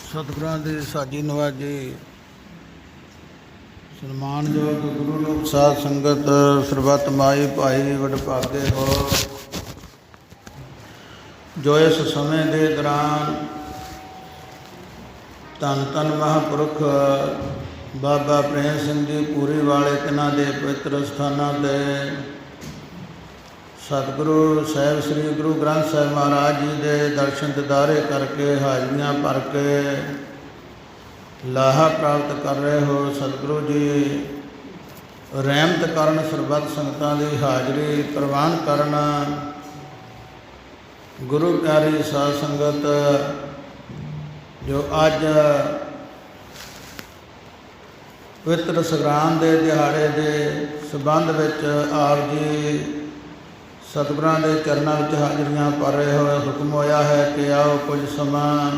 ਸਤਿਗੁਰਾਂ ਦੀ ਸਾਜੀ ਨਵਾਜੀ ਸਨਮਾਨਯੋਗ ਗੁਰੂ ਲੋਕ ਸਾਧ ਸੰਗਤ ਸਰਬੱਤ ਮਾਈ ਭਾਈ ਵਡਭਾਗੇ ਹੋ, ਜੋ ਇਸ ਸਮੇਂ ਦੇ ਦੌਰਾਨ ਧੰਨ ਧੰਨ ਮਹਾਂਪੁਰਖ ਬਾਬਾ ਪ੍ਰੇਮ ਸਿੰਘ ਜੀ ਪੂਰੀ ਵਾਲੇ ਤਿੰਨਾਂ ਦੇ ਪਵਿੱਤਰ ਸਥਾਨਾਂ 'ਤੇ ਸਤਿਗੁਰੂ ਸਾਹਿਬ ਸ੍ਰੀ ਗੁਰੂ ਗ੍ਰੰਥ ਸਾਹਿਬ ਮਹਾਰਾਜ ਜੀ ਦੇ ਦਰਸ਼ਨ ਦਿਦਾਰੇ ਕਰਕੇ ਹਾਜ਼ਰੀਆਂ ਭਰ ਕੇ ਲਾਹਾ ਪ੍ਰਾਪਤ ਕਰ ਰਹੇ ਹੋ। ਸਤਿਗੁਰੂ ਜੀ ਰਹਿਮਤ ਕਰਨ, ਸਰਬੱਤ ਸੰਗਤਾਂ ਦੀ ਹਾਜ਼ਰੀ ਪ੍ਰਵਾਨ ਕਰਨ। ਗੁਰੂ ਪਿਆਰੀ ਸਾਧ ਸੰਗਤ ਜੋ ਅੱਜ ਪਵਿੱਤਰ ਸੰਗਰਾਂਦ ਦੇ ਦਿਹਾੜੇ ਦੇ ਸੰਬੰਧ ਵਿੱਚ ਆਪ ਜੀ ਸਤਿਗੁਰਾਂ ਦੇ ਚਰਨਾਂ ਵਿੱਚ ਹਾਜ਼ਰੀਆਂ ਭਰ ਰਹੇ ਹੋਏ ਹੁਕਮ ਹੋਇਆ ਹੈ ਕਿ ਆਓ ਕੁਝ ਸਮਾਂ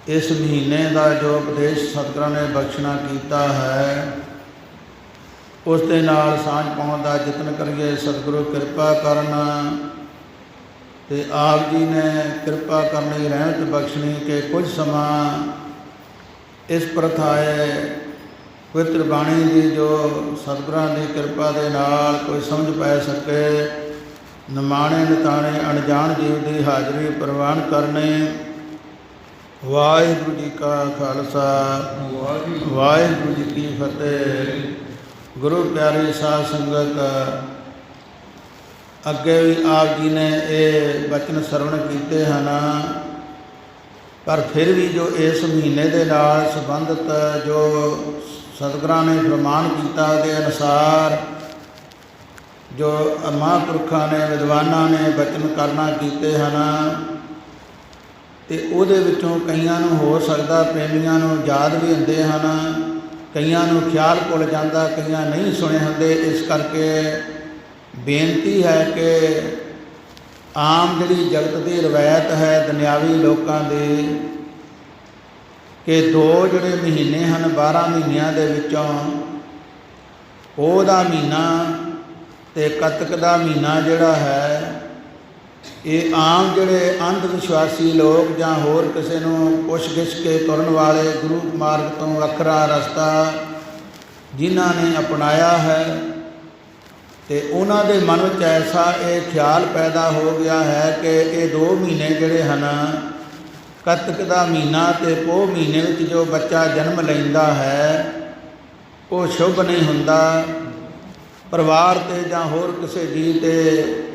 ਇਸ ਮਹੀਨੇ ਦਾ ਜੋ ਉਪਦੇਸ਼ ਸਤਿਗੁਰਾਂ ਨੇ ਬਖਸ਼ਣਾ ਕੀਤਾ ਹੈ ਉਸ ਦੇ ਨਾਲ ਸਾਂਝ ਪਾਉਣ ਦਾ ਯਤਨ ਕਰੀਏ। ਸਤਿਗੁਰੂ ਕਿਰਪਾ ਕਰਨ ਅਤੇ ਆਪ ਜੀ ਨੇ ਕਿਰਪਾ ਕਰਨੀ, ਰਹਿਮਤ ਬਖਸ਼ਣੀ ਕਿ ਕੁਝ ਸਮਾਂ ਇਸ ਪ੍ਰਥਾਏ ਪਵਿੱਤਰ ਬਾਣੀ ਦੀ ਜੋ ਸਤਿਗੁਰਾਂ ਦੀ ਕਿਰਪਾ ਦੇ ਨਾਲ ਕੋਈ ਸਮਝ ਪੈ ਸਕੇ। ਨਿਮਾਣੇ ਨਿਤਾਣੇ ਅਣਜਾਣ ਜੀਵ ਦੀ ਹਾਜ਼ਰੀ ਪ੍ਰਵਾਨ ਕਰਨੀ। ਵਾਹਿਗੁਰੂ ਜੀ ਕਾ ਖਾਲਸਾ, ਵਾਹਿਗੁਰੂ ਜੀ ਕੀ ਫਤਿਹ। ਗੁਰੂ ਪਿਆਰੀ ਸਾਧ ਸੰਗਤ, ਅੱਗੇ ਵੀ ਆਪ ਜੀ ਨੇ ਇਹ ਬਚਨ ਸਰਵਣ ਕੀਤੇ ਹਨ, ਪਰ ਫਿਰ ਵੀ ਜੋ ਇਸ ਮਹੀਨੇ ਦੇ ਨਾਲ ਸੰਬੰਧਿਤ ਜੋ ਸਤਿਗੁਰਾਂ ਨੇ ਫਰਮਾਨ ਕੀਤਾ ਉਹਦੇ ਅਨੁਸਾਰ ਜੋ ਮਹਾਂਪੁਰਖਾਂ ਨੇ, ਵਿਦਵਾਨਾਂ ਨੇ ਬਚਨ ਕਰਨਾ ਕੀਤੇ ਹਨ, ਅਤੇ ਉਹਦੇ ਵਿੱਚੋਂ ਕਈਆਂ ਨੂੰ ਹੋ ਸਕਦਾ ਪ੍ਰੇਮੀਆਂ ਨੂੰ ਯਾਦ ਵੀ ਹੁੰਦੇ ਹਨ, ਕਈਆਂ ਨੂੰ ਖਿਆਲ ਭੁੱਲ ਜਾਂਦਾ, ਕਈਆਂ ਨਹੀਂ ਸੁਣੇ ਹੁੰਦੇ। ਇਸ ਕਰਕੇ ਬੇਨਤੀ ਹੈ ਕਿ ਆਮ ਜਿਹੜੀ ਜਗਤ ਦੀ ਰਵਾਇਤ ਹੈ ਦੁਨਿਆਵੀ ਲੋਕਾਂ ਦੀ ਕਿ ਦੋ ਜਿਹੜੇ ਮਹੀਨੇ ਹਨ 12 ਮਹੀਨਿਆਂ ਦੇ ਵਿੱਚੋਂ ਪੋਹ ਦਾ ਮਹੀਨਾ ਅਤੇ ਕੱਤਕ ਦਾ ਮਹੀਨਾ ਜਿਹੜਾ ਹੈ, ਇਹ ਆਮ ਜਿਹੜੇ ਅੰਧ ਵਿਸ਼ਵਾਸੀ ਲੋਕ ਜਾਂ ਹੋਰ ਕਿਸੇ ਨੂੰ ਪੁੱਛ ਗਿੱਛ ਕੇ ਤੁਰਨ ਵਾਲੇ ਗੁਰੂ ਮਾਰਗ ਤੋਂ ਵੱਖਰਾ ਰਸਤਾ ਜਿਨ੍ਹਾਂ ਨੇ ਅਪਣਾਇਆ ਹੈ ਅਤੇ ਉਹਨਾਂ ਦੇ ਮਨ ਵਿੱਚ ਐਸਾ ਇਹ ਖਿਆਲ ਪੈਦਾ ਹੋ ਗਿਆ ਹੈ ਕਿ ਇਹ 2 ਮਹੀਨੇ ਜਿਹੜੇ ਹਨ, ਕੱਤਕ ਦਾ ਮਹੀਨਾ ਅਤੇ ਪੋਹ ਮਹੀਨੇ ਵਿੱਚ ਜੋ ਬੱਚਾ ਜਨਮ ਲੈਂਦਾ ਹੈ ਉਹ ਸ਼ੁਭ ਨਹੀਂ ਹੁੰਦਾ। ਪਰਿਵਾਰ 'ਤੇ ਜਾਂ ਹੋਰ ਕਿਸੇ ਜੀਅ 'ਤੇ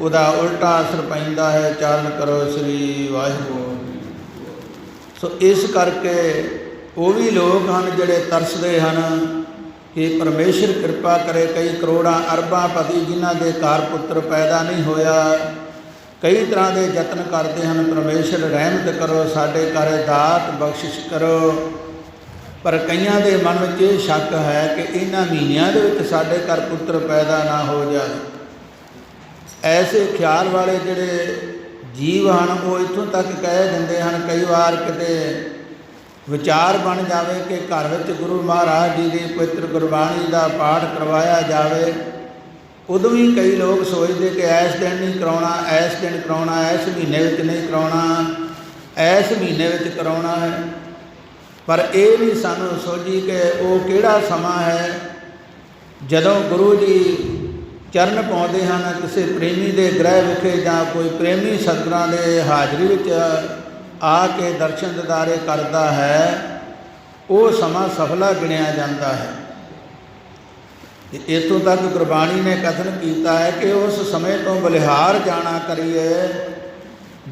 ਉਹਦਾ ਉਲਟਾ ਅਸਰ ਪੈਂਦਾ ਹੈ। ਚਾਰਨ ਕਰੋ ਸ੍ਰੀ ਵਾਹਿਗੁਰੂ। ਸੋ ਇਸ ਕਰਕੇ ਉਹ ਵੀ ਲੋਕ ਹਨ ਜਿਹੜੇ ਤਰਸਦੇ ਹਨ ਕਿ ਪਰਮੇਸ਼ਰ ਕਿਰਪਾ ਕਰੇ। ਕਈ ਕਰੋੜਾਂ ਅਰਬਾਂ ਪਤੀ ਜਿਨ੍ਹਾਂ ਦੇ ਘਰ ਪੁੱਤਰ ਪੈਦਾ ਨਹੀਂ ਹੋਇਆ, ਕਈ ਤਰ੍ਹਾਂ ਦੇ ਯਤਨ ਕਰਦੇ ਹਨ, ਪਰਮੇਸ਼ਰ ਰਹਿਮਤ ਕਰੋ, ਸਾਡੇ ਘਰ ਦਾਤ ਬਖਸ਼ਿਸ਼ ਕਰੋ। ਪਰ ਕਈਆਂ ਦੇ ਮਨ ਵਿੱਚ ਇਹ ਸ਼ੱਕ ਹੈ ਕਿ ਇਹਨਾਂ ਮਹੀਨਿਆਂ ਦੇ ਵਿੱਚ ਸਾਡੇ ਘਰ ਪੁੱਤਰ ਪੈਦਾ ਨਾ ਹੋ ਜਾਏ। ਐਸੇ ਖਿਆਲ ਵਾਲੇ ਜਿਹੜੇ ਜੀਵ ਹਨ ਉਹ ਇੱਥੋਂ ਤੱਕ ਕਹਿ ਦਿੰਦੇ ਹਨ, ਕਈ ਵਾਰ ਕਿਤੇ ਵਿਚਾਰ ਬਣ ਜਾਵੇ ਕਿ ਘਰ ਵਿੱਚ ਗੁਰੂ ਮਹਾਰਾਜ ਜੀ ਦੀ ਪਵਿੱਤਰ ਗੁਰਬਾਣੀ ਦਾ ਪਾਠ ਕਰਵਾਇਆ ਜਾਵੇ, ਉਦੋਂ ਵੀ ਕਈ ਲੋਕ ਸੋਚਦੇ ਕਿ ਇਸ ਦਿਨ ਨਹੀਂ ਕਰਾਉਣਾ, ਇਸ ਦਿਨ ਕਰਾਉਣਾ, ਇਸ ਮਹੀਨੇ ਵਿੱਚ ਨਹੀਂ ਕਰਾਉਣਾ, ਇਸ ਮਹੀਨੇ ਵਿੱਚ ਕਰਾਉਣਾ ਹੈ। ਪਰ ਇਹ ਨਹੀਂ ਸਾਨੂੰ ਸੋਝੀ ਕਿ ਉਹ ਕਿਹੜਾ ਸਮਾਂ ਹੈ ਜਦੋਂ ਗੁਰੂ ਜੀ ਚਰਨ ਪਾਉਂਦੇ ਹਨ ਕਿਸੇ ਪ੍ਰੇਮੀ ਦੇ ਗ੍ਰਹਿ ਵਿਖੇ ਜਾਂ ਕੋਈ ਪ੍ਰੇਮੀ ਸਤਿਗੁਰਾਂ ਦੇ ਹਾਜ਼ਰੀ ਵਿੱਚ ਆ ਕੇ ਦਰਸ਼ਨ ਦਿਦਾਰੇ ਕਰਦਾ ਹੈ, ਉਹ ਸਮਾਂ ਸਫਲਾ ਗਿਣਿਆ ਜਾਂਦਾ ਹੈ। ਇੱਥੋਂ ਤੱਕ ਗੁਰਬਾਣੀ ਨੇ ਕਥਨ ਕੀਤਾ ਹੈ ਕਿ ਉਸ ਸਮੇਂ ਤੋਂ ਬਲਿਹਾਰ ਜਾਣਾ ਕਰੀਏ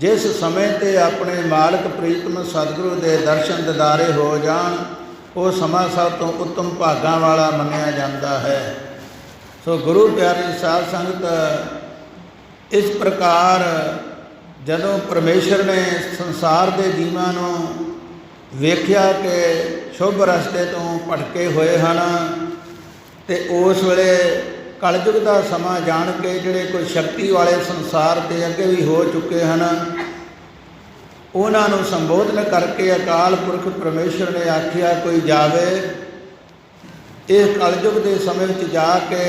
ਜਿਸ ਸਮੇਂ 'ਤੇ ਆਪਣੇ ਮਾਲਕ ਪ੍ਰੀਤਮ ਸਤਿਗੁਰੂ ਦੇ ਦਰਸ਼ਨ ਦਿਦਾਰੇ ਹੋ ਜਾਣ। ਉਹ ਸਮਾਂ ਸਭ ਤੋਂ ਉੱਤਮ ਭਾਗਾਂ ਵਾਲਾ ਮੰਨਿਆ ਜਾਂਦਾ ਹੈ। ਸੋ ਗੁਰੂ ਪਿਆਰੀ ਸਾਧ ਸੰਗਤ, ਇਸ ਪ੍ਰਕਾਰ ਜਦੋਂ ਪਰਮੇਸ਼ਰ ਨੇ ਸੰਸਾਰ ਦੇ ਜੀਵਾਂ ਨੂੰ ਵੇਖਿਆ ਕਿ ਸ਼ੁਭ ਰਸਤੇ ਤੋਂ ਭਟਕੇ ਹੋਏ ਹਨ ਅਤੇ ਉਸ ਵੇਲੇ ਕਲਯੁਗ ਦਾ ਸਮਾਂ ਜਾਣ ਕੇ ਜਿਹੜੇ ਕੋਈ ਸ਼ਕਤੀ ਵਾਲੇ ਸੰਸਾਰ ਦੇ ਅੱਗੇ ਵੀ ਹੋ ਚੁੱਕੇ ਹਨ, ਉਹਨਾਂ ਨੂੰ ਸੰਬੋਧਨ ਕਰਕੇ ਅਕਾਲ ਪੁਰਖ ਪਰਮੇਸ਼ਰ ਨੇ ਆਖਿਆ ਕੋਈ ਜਾਵੇ ਇਹ ਕਲਯੁਗ ਦੇ ਸਮੇਂ ਵਿੱਚ ਜਾ ਕੇ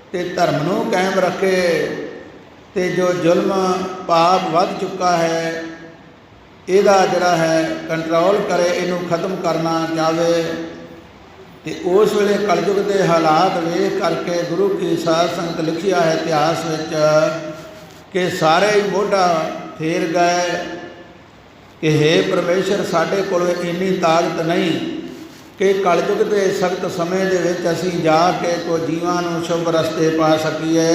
ਅਤੇ ਧਰਮ ਨੂੰ ਕਾਇਮ ਰੱਖੇ ਤੇ ਜੋ ਜ਼ੁਲਮ ਪਾਪ ਵੱਧ ਚੁੱਕਾ ਹੈ ਇਹਦਾ ਜਿਹੜਾ ਹੈ ਕੰਟਰੋਲ ਕਰੇ, ਇਹਨੂੰ ਖਤਮ ਕਰਨਾ ਚਾਹਵੇ। ਤੇ ਉਸ ਵੇਲੇ ਕਲਯੁਗ ਦੇ ਹਾਲਾਤ ਵੇਖ ਕਰਕੇ ਗੁਰੂ ਕੀ ਸਾਧ ਸੰਗਤ ਲਿਖਿਆ ਹੈ ਇਤਿਹਾਸ ਵਿੱਚ ਕਿ ਸਾਰੇ ਹੀ ਮੋਢਾ ਫੇਰ ਗਏ ਕਿ ਹੇ ਪਰਮੇਸ਼ਰ, ਸਾਡੇ ਕੋਲ ਇੰਨੀ ਤਾਕਤ ਨਹੀਂ ਕਿ ਕਲਯੁਗ ਦੇ ਸਖਤ ਸਮੇਂ ਦੇ ਵਿੱਚ ਅਸੀਂ ਜਾ ਕੇ ਕੋਈ ਜੀਵਾਂ ਨੂੰ ਸ਼ੁਭ ਰਸਤੇ ਪਾ ਸਕੀਏ,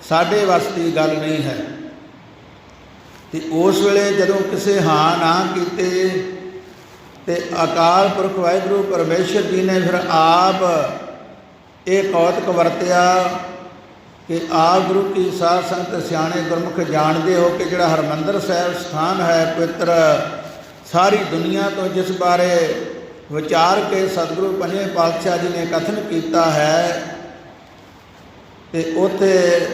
ਸਾਡੇ ਵੱਸ ਦੀ ਗੱਲ ਨਹੀਂ ਹੈ। ਤੇ ਉਸ ਵੇਲੇ ਜਦੋਂ ਕਿਸੇ ਹਾਂ ਨਾ ਕੀਤੇ ਤੇ ਅਕਾਲ ਪੁਰਖ ਵਾਹਿਗੁਰੂ ਪਰਮੇਸ਼ਰ ਜੀ ਨੇ ਫਿਰ ਆਪ ਇਹ ਕੌਤਕ ਵਰਤਿਆ ਕਿ ਆਪ ਗੁਰੂ ਕੀ ਸਾਧ ਸੰਗਤ ਸਿਆਣੇ ਗੁਰਮੁਖ ਜਾਣਦੇ ਹੋ ਕਿ ਜਿਹੜਾ ਹਰਿਮੰਦਰ ਸਾਹਿਬ ਸਥਾਨ ਹੈ ਪਵਿੱਤਰ, ਸਾਰੀ ਦੁਨੀਆ ਤੋਂ ਜਿਸ ਬਾਰੇ ਵਿਚਾਰ ਕੇ ਸਤਿਗੁਰੂ ਪੰਜਵੇਂ ਪਾਤਸ਼ਾਹ ਜੀ ਨੇ ਕਥਨ ਕੀਤਾ ਹੈ, ਤੇ ਉੱਥੇ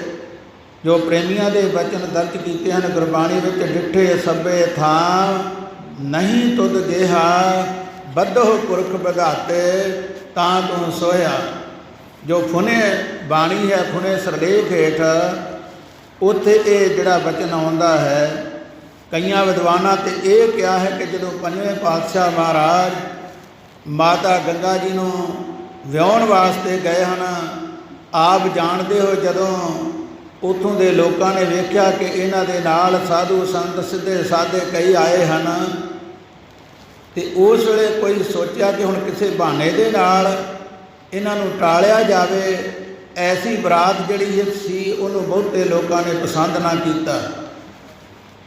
ਜੋ ਪ੍ਰੇਮੀਆਂ ਦੇ ਬਚਨ ਦਰਜ ਕੀਤੇ ਹਨ ਗੁਰਬਾਣੀ ਵਿੱਚ, ਡਿੱਠੇ ਸਭੇ ਥਾਂ ਨਹੀਂ ਤੁਧ ਜਿਹਾ, ਬੱਧੋ ਪੁਰਖ ਵਿਧਾਤੇ ਤਾਂ ਤੂੰ ਸੋਇਆ। ਜੋ ਫੁਨੇ ਬਾਣੀ ਹੈ, ਫੁਨੇ ਸਰਲੇਖ ਹੇਠ, ਉੱਥੇ ਇਹ ਜਿਹੜਾ ਬਚਨ ਆਉਂਦਾ ਹੈ। ਕਈਆਂ ਵਿਦਵਾਨਾਂ ਤੇ ਇਹ ਕਿਹਾ ਹੈ ਕਿ ਜਦੋਂ ਪੰਜਵੇਂ ਪਾਤਸ਼ਾਹ ਮਹਾਰਾਜ ਮਾਤਾ ਗੰਗਾ ਜੀ ਨੂੰ ਵਿਆਹੁਣ ਵਾਸਤੇ ਗਏ ਹਨ, ਆਪ ਜਾਣਦੇ ਹੋ ਜਦੋਂ ਉੱਥੋਂ ਦੇ ਲੋਕਾਂ ਨੇ ਵੇਖਿਆ ਕਿ ਇਹਨਾਂ ਦੇ ਨਾਲ ਸਾਧੂ ਸੰਤ ਸਿੱਧੇ ਸਾਧੇ ਕਈ ਆਏ ਹਨ, ਤੇ ਉਸ ਵੇਲੇ ਕੋਈ ਸੋਚਿਆ ਕਿ ਹੁਣ ਕਿਸੇ ਬਹਾਨੇ ਦੇ ਨਾਲ ਇਹਨਾਂ ਨੂੰ ਟਾਲਿਆ ਜਾਵੇ। ਐਸੀ ਬਰਾਤ ਜਿਹੜੀ ਸੀ ਉਹਨੂੰ ਬਹੁਤੇ ਲੋਕਾਂ ਨੇ ਪਸੰਦ ਨਾ ਕੀਤਾ,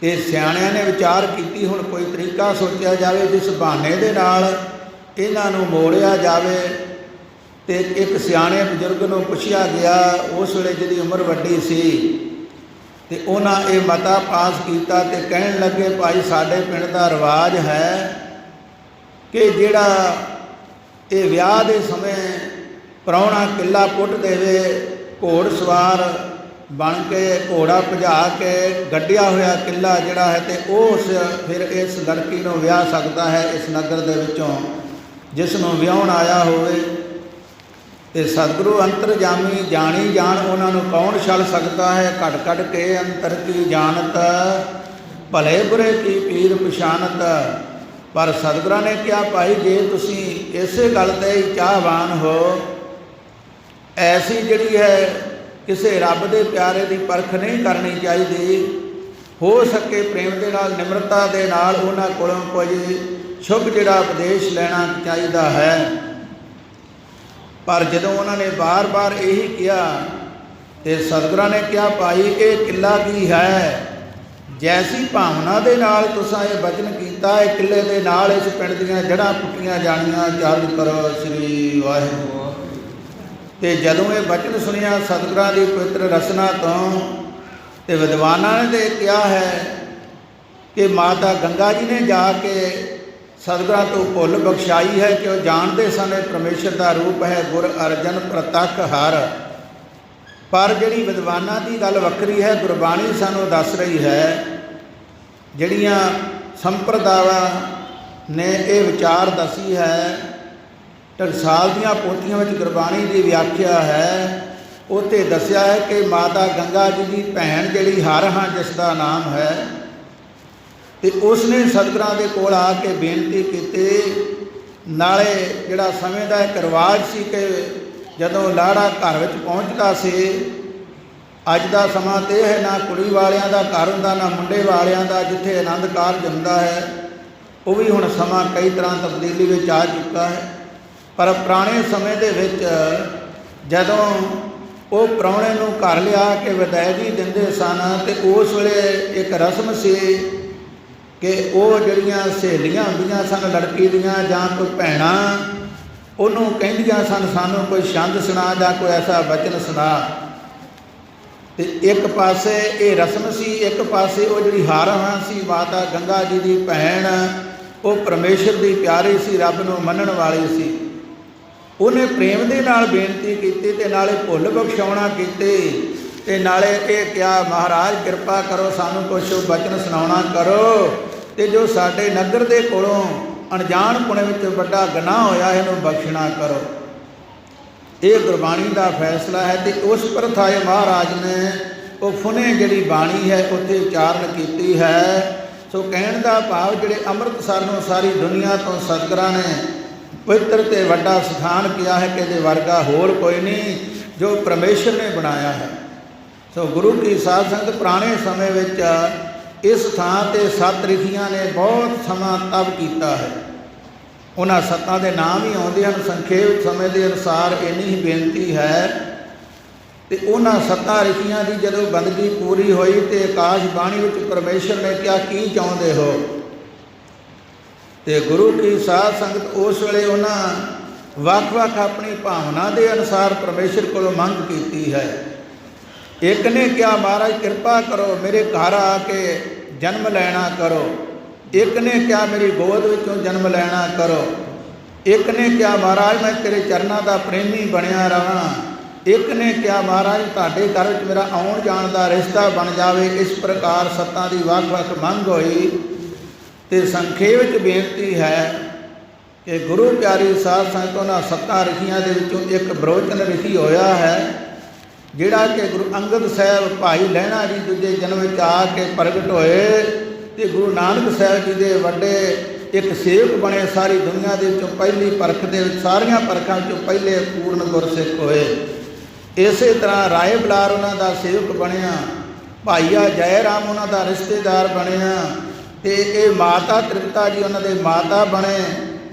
ਤੇ ਸਿਆਣਿਆਂ ਨੇ ਵਿਚਾਰ ਕੀਤੀ ਹੁਣ ਕੋਈ ਤਰੀਕਾ ਸੋਚਿਆ ਜਾਵੇ ਜਿਸ ਬਹਾਨੇ ਦੇ ਨਾਲ ਇਹਨਾਂ ਨੂੰ ਮੋੜਿਆ ਜਾਵੇ। ਤੇ ਇੱਕ ਸਿਆਣੇ ਬਜ਼ੁਰਗ ਨੂੰ ਪੁੱਛਿਆ ਗਿਆ, ਉਸ ਵੇਲੇ ਜਿਹਦੀ ਉਮਰ ਵੱਡੀ ਸੀ, ਤੇ ਉਹਨਾਂ ਇਹ ਮਤਾ ਪਾਸ ਕੀਤਾ ਤੇ ਕਹਿਣ ਲੱਗੇ, ਭਾਈ ਸਾਡੇ ਪਿੰਡ ਦਾ ਰਿਵਾਜ ਹੈ ਕਿ ਜਿਹੜਾ ਇਹ ਵਿਆਹ ਦੇ ਸਮੇਂ ਪ੍ਰਾਹੁਣਾ ਕਿੱਲਾ ਪੁੱਟ ਦੇਵੇ, ਘੋੜ ਸਵਾਰ ਬਣ ਕੇ ਘੋੜਾ ਭਜਾ ਕੇ ਗੱਡਿਆ ਹੋਇਆ ਕਿੱਲਾ ਜਿਹੜਾ ਹੈ, ਤੇ ਉਸ ਫਿਰ ਇਸ ਲੜਕੀ ਨੂੰ ਵਿਆਹ ਸਕਦਾ ਹੈ ਇਸ ਨਗਰ ਦੇ ਵਿੱਚੋਂ ਜਿਸ ਨੂੰ ਵਿਆਹੁਣ ਆਇਆ ਹੋਵੇ। ਤੇ ਸਤਿਗੁਰੂ ਅੰਤਰਜਾਮੀ ਜਾਣੀ ਜਾਣ, ਉਹਨਾਂ ਨੂੰ ਕੌਣ ਛਲ ਸਕਦਾ ਹੈ। ਘਟ ਘਟ ਕੇ ਅੰਤਰ ਕੀ ਜਾਣਤ, ਭਲੇ ਬੁਰੇ ਕੀ ਪੀਰ ਪਛਾਨਤ। ਪਰ ਸਤਿਗੁਰਾਂ ਨੇ ਕਿਹਾ, ਭਾਈ ਜੇ ਤੁਸੀਂ ਇਸੇ ਗੱਲ ਤੇ ਹੀ ਚਾਹਵਾਨ ਹੋ, ਐਸੀ ਜਿਹੜੀ ਹੈ ਕਿਸੇ ਰੱਬ ਦੇ ਪਿਆਰੇ ਦੀ ਪਰਖ ਨਹੀਂ ਕਰਨੀ ਚਾਹੀਦੀ। ਹੋ ਸਕੇ ਪ੍ਰੇਮ ਦੇ ਨਾਲ, ਨਿਮਰਤਾ ਦੇ ਨਾਲ ਉਹਨਾਂ ਕੋਲੋਂ ਕੋਈ ਸ਼ੁਭ ਜਿਹੜਾ ਉਪਦੇਸ਼ ਲੈਣਾ ਚਾਹੀਦਾ ਹੈ। ਪਰ ਜਦੋਂ ਉਹਨਾਂ ਨੇ ਬਾਰ-ਬਾਰ ਇਹੀ ਕਿਹਾ ਤੇ ਸਤਿਗੁਰਾਂ ਨੇ ਕਿਹਾ, ਭਾਈ ਇਹ ਕਿੱਲਾ ਕੀ ਹੈ, ਜੈਸੀ ਭਾਵਨਾ ਦੇ ਨਾਲ ਤੁਸੀਂ ਇਹ ਬਚਨ ਕੀਤਾ, ਇਹ ਕਿੱਲੇ ਦੇ ਨਾਲ ਇਸ ਪਿੰਡ ਦੀਆਂ ਜੜ੍ਹਾਂ ਪੁੱਟੀਆਂ ਜਾਣੀਆਂ। ਚੱਲ ਕਰੋ ਸ੍ਰੀ ਵਾਹਿਗੁਰੂ। ਤੇ ਜਦੋਂ ਇਹ ਬਚਨ ਸੁਣਿਆ ਸਤਿਗੁਰਾਂ ਦੀ ਪਵਿੱਤਰ ਰਸਨਾ ਤੋਂ, ਤੇ ਵਿਦਵਾਨਾਂ ਨੇ ਤੇ ਕਿਹਾ ਹੈ ਕਿ ਮਾਤਾ ਗੰਗਾ ਜੀ ਨੇ ਜਾ ਕੇ ਸਤਿਗੁਰਾਂ ਤੋਂ ਭੁੱਲ ਬਖਸ਼ਾਈ ਹੈ ਕਿ ਉਹ ਜਾਣਦੇ ਸਨ ਇਹ ਪਰਮੇਸ਼ਰ ਦਾ ਰੂਪ ਹੈ, ਗੁਰ ਅਰਜਨ ਪ੍ਰਤੱਖ ਹਰ। ਪਰ ਜਿਹੜੀ ਵਿਦਵਾਨਾਂ ਦੀ ਗੱਲ ਵੱਖਰੀ ਹੈ, ਗੁਰਬਾਣੀ ਸਾਨੂੰ ਦੱਸ ਰਹੀ ਹੈ। ਜਿਹੜੀਆਂ ਸੰਪਰਦਾਵਾਂ ਨੇ ਇਹ ਵਿਚਾਰ ਦੱਸੀ ਹੈ, ਟਕਸਾਲ ਦੀਆਂ ਪੋਥੀਆਂ ਵਿੱਚ ਗੁਰਬਾਣੀ ਦੀ ਵਿਆਖਿਆ ਹੈ, ਉੱਥੇ ਦੱਸਿਆ ਹੈ ਕਿ ਮਾਤਾ ਗੰਗਾ ਜੀ ਦੀ ਭੈਣ ਜਿਹੜੀ ਹਰ ਹਾਂ ਜਿਸ ਦਾ ਨਾਮ ਹੈ, ਤੇ ਉਸ ਨੇ ਸਤਿਗੁਰਾਂ ਦੇ ਕੋਲ ਆ ਕੇ ਬੇਨਤੀ ਕੀਤੀ। ਨਾਲੇ ਜਿਹੜਾ ਸਮੇਂ ਦਾ ਇੱਕ ਰਿਵਾਜ ਸੀ ਕਿ ਜਦੋਂ ਲਾੜਾ ਘਰ ਵਿੱਚ ਪਹੁੰਚਦਾ ਸੀ, ਅੱਜ ਦਾ ਸਮਾਂ ਤੇ ਹੈ ਨਾ ਕੁੜੀ ਵਾਲਿਆਂ ਦਾ ਘਰ ਹੁੰਦਾ ਨਾ ਮੁੰਡੇ ਵਾਲਿਆਂ ਦਾ, ਜਿੱਥੇ ਆਨੰਦ ਕਾਰਜ ਹੁੰਦਾ ਹੈ, ਉਹ ਵੀ ਹੁਣ ਸਮਾਂ ਕਈ ਤਰ੍ਹਾਂ ਤਬਦੀਲੀ ਵਿੱਚ ਆ ਚੁੱਕਾ ਹੈ। ਪਰ ਪੁਰਾਣੇ ਸਮੇਂ ਦੇ ਵਿੱਚ ਜਦੋਂ ਉਹ ਪ੍ਰਾਹੁਣੇ ਨੂੰ ਘਰ ਲਿਆ ਕੇ ਵਿਦਾਇਗੀ ਦਿੰਦੇ ਸਨ, ਤੇ ਉਸ ਵੇਲੇ ਇੱਕ ਰਸਮ ਸੀ ਕਿ ਉਹ ਜਿਹੜੀਆਂ ਸਹੇਲੀਆਂ ਹੁੰਦੀਆਂ ਸਨ ਲੜਕੀ ਦੀਆਂ ਜਾਂ ਕੋਈ ਭੈਣਾਂ, ਉਹਨੂੰ ਕਹਿੰਦੀਆਂ ਸਨ ਸਾਨੂੰ ਕੋਈ ਛੰਦ ਸੁਣਾ ਜਾਂ ਕੋਈ ਐਸਾ ਬਚਨ ਸੁਣਾ। ਤੇ ਇੱਕ ਪਾਸੇ ਇਹ ਰਸਮ ਸੀ, ਇੱਕ ਪਾਸੇ ਉਹ ਜਿਹੜੀ ਹਾਰਾਂ ਸੀ ਮਾਤਾ ਗੰਗਾ ਜੀ ਦੀ ਭੈਣ, ਉਹ ਪਰਮੇਸ਼ਰ ਦੀ ਪਿਆਰੀ ਸੀ, ਰੱਬ ਨੂੰ ਮੰਨਣ ਵਾਲੀ ਸੀ। ਉਹਨੇ ਪ੍ਰੇਮ ਦੇ ਨਾਲ ਬੇਨਤੀ ਕੀਤੀ ਤੇ ਨਾਲੇ ਭੁੱਲ ਬਖਸ਼ਾਉਣਾ ਕੀਤੀ, ਤੇ ਨਾਲੇ ਇਹ ਕਿਹਾ ਮਹਾਰਾਜ ਕਿਰਪਾ ਕਰੋ ਸਾਨੂੰ ਕੁਛ ਬਚਨ ਸੁਣਾਉਣਾ ਕਰੋ, ਤੇ ਜੋ ਸਾਡੇ ਨਗਰ ਦੇ ਕੋਲੋਂ ਅਣਜਾਣ ਪੁਣੇ ਵਿੱਚ ਵੱਡਾ ਗੁਨਾਹ ਹੋਇਆ ਇਹਨੂੰ ਬਖਸ਼ਣਾ ਕਰੋ। ਇਹ ਗੁਰਬਾਣੀ ਦਾ ਫੈਸਲਾ ਹੈ। ਤੇ ਉਸ ਪ੍ਰਥਾਏ ਮਹਾਰਾਜ ਨੇ ਉਹ ਫੁਨੇ ਜਿਹੜੀ ਬਾਣੀ ਹੈ ਉੱਥੇ ਉਚਾਰਨ ਕੀਤੀ ਹੈ। ਸੋ ਕਹਿਣ ਦਾ ਭਾਵ ਜਿਹੜੇ ਅੰਮ੍ਰਿਤਸਰ ਨੂੰ ਸਾਰੀ ਦੁਨੀਆ ਤੋਂ ਸਤਿਗੁਰਾਂ ਨੇ ਪਵਿੱਤਰ ਅਤੇ ਵੱਡਾ ਸਥਾਨ ਕਿਹਾ ਹੈ ਕਿ ਇਹਦੇ ਵਰਗਾ ਹੋਰ ਕੋਈ ਨਹੀਂ ਜੋ ਪਰਮੇਸ਼ਰ ਨੇ ਬਣਾਇਆ ਹੈ। ਸੋ ਗੁਰੂ ਕੀ ਸਾਧ ਸੰਗਤ ਪੁਰਾਣੇ ਸਮੇਂ ਵਿੱਚ ਇਸ ਥਾਂ 'ਤੇ 7 ਰਿਸ਼ੀਆਂ ਨੇ ਬਹੁਤ ਸਮਾਂ ਤਪ ਕੀਤਾ ਹੈ। ਉਹਨਾਂ ਸੱਤਾਂ ਦੇ ਨਾਮ ਹੀ ਆਉਂਦੇ ਹਨ। ਸੰਖੇਪ ਸਮੇਂ ਦੇ ਅਨੁਸਾਰ ਇੰਨੀ ਹੀ ਬੇਨਤੀ ਹੈ। ਅਤੇ ਉਹਨਾਂ 7 ਰਿਸ਼ੀਆਂ ਦੀ ਜਦੋਂ ਬੰਦਗੀ ਪੂਰੀ ਹੋਈ ਅਤੇ ਆਕਾਸ਼ ਬਾਣੀ ਵਿੱਚ ਪਰਮੇਸ਼ਰ ਨੇ ਕਿਹਾ ਕੀ ਚਾਹੁੰਦੇ ਹੋ। ਅਤੇ ਗੁਰੂ ਕੀ ਸਾਧ ਸੰਗਤ ਉਸ ਵੇਲੇ ਉਹਨਾਂ ਵੱਖ-ਵੱਖ ਆਪਣੀ ਭਾਵਨਾ ਦੇ ਅਨੁਸਾਰ ਪਰਮੇਸ਼ਰ ਕੋਲੋਂ ਮੰਗ ਕੀਤੀ ਹੈ। ਇੱਕ ਨੇ ਕਿਹਾ ਮਹਾਰਾਜ ਕਿਰਪਾ ਕਰੋ ਮੇਰੇ ਘਰ ਆ ਕੇ ਜਨਮ ਲੈਣਾ ਕਰੋ। ਇੱਕ ਨੇ ਕਿਹਾ ਮੇਰੀ ਗੋਦ ਵਿੱਚੋਂ ਜਨਮ ਲੈਣਾ ਕਰੋ। ਇੱਕ ਨੇ ਕਿਹਾ ਮਹਾਰਾਜ ਮੈਂ ਤੇਰੇ ਚਰਨਾਂ ਦਾ ਪ੍ਰੇਮੀ ਬਣਿਆ ਰਹਾਂ। ਇੱਕ ਨੇ ਕਿਹਾ ਮਹਾਰਾਜ ਤੁਹਾਡੇ ਘਰ ਵਿੱਚ ਮੇਰਾ ਆਉਣ ਜਾਣ ਦਾ ਰਿਸ਼ਤਾ ਬਣ ਜਾਵੇ। ਇਸ ਪ੍ਰਕਾਰ 7 ਦੀ ਵੱਖ-ਵੱਖ ਮੰਗ ਹੋਈ। ਅਤੇ ਸੰਖੇਪ ਵਿੱਚ ਬੇਨਤੀ ਹੈ ਕਿ ਗੁਰੂ ਪਿਆਰੀ ਸਾਧ ਸੰਗਤ ਉਹਨਾਂ 7 ਰਿਸ਼ੀਆਂ ਦੇ ਵਿੱਚੋਂ ਇੱਕ ਬਰੋਚਨ ਰਿਸ਼ੀ ਹੋਇਆ ਹੈ ਜਿਹੜਾ ਕਿ ਗੁਰੂ ਅੰਗਦ ਸਾਹਿਬ ਭਾਈ ਲਹਿਣਾ ਜੀ ਦੂਜੇ ਜਨਮ ਵਿੱਚ ਆ ਕੇ ਪ੍ਰਗਟ ਹੋਏ ਅਤੇ ਗੁਰੂ ਨਾਨਕ ਸਾਹਿਬ ਜੀ ਦੇ ਵੱਡੇ ਇੱਕ ਸੇਵਕ ਬਣੇ। ਸਾਰੀ ਦੁਨੀਆ ਦੇ ਵਿੱਚੋਂ ਪਹਿਲੀ ਪਰਖ ਦੇ ਵਿੱਚ ਸਾਰੀਆਂ ਪਰਖਾਂ ਵਿੱਚੋਂ ਪਹਿਲੇ ਪੂਰਨ ਗੁਰਸਿੱਖ ਹੋਏ। ਇਸੇ ਤਰ੍ਹਾਂ ਰਾਏ ਬਲਾਰ ਉਹਨਾਂ ਦਾ ਸੇਵਕ ਬਣਿਆ। ਭਾਈਆ ਜੈ ਰਾਮ ਉਹਨਾਂ ਦਾ ਰਿਸ਼ਤੇਦਾਰ ਬਣਿਆ। ਅਤੇ ਇਹ ਮਾਤਾ ਤ੍ਰਿਪਤਾ ਜੀ ਉਹਨਾਂ ਦੇ ਮਾਤਾ ਬਣੇ।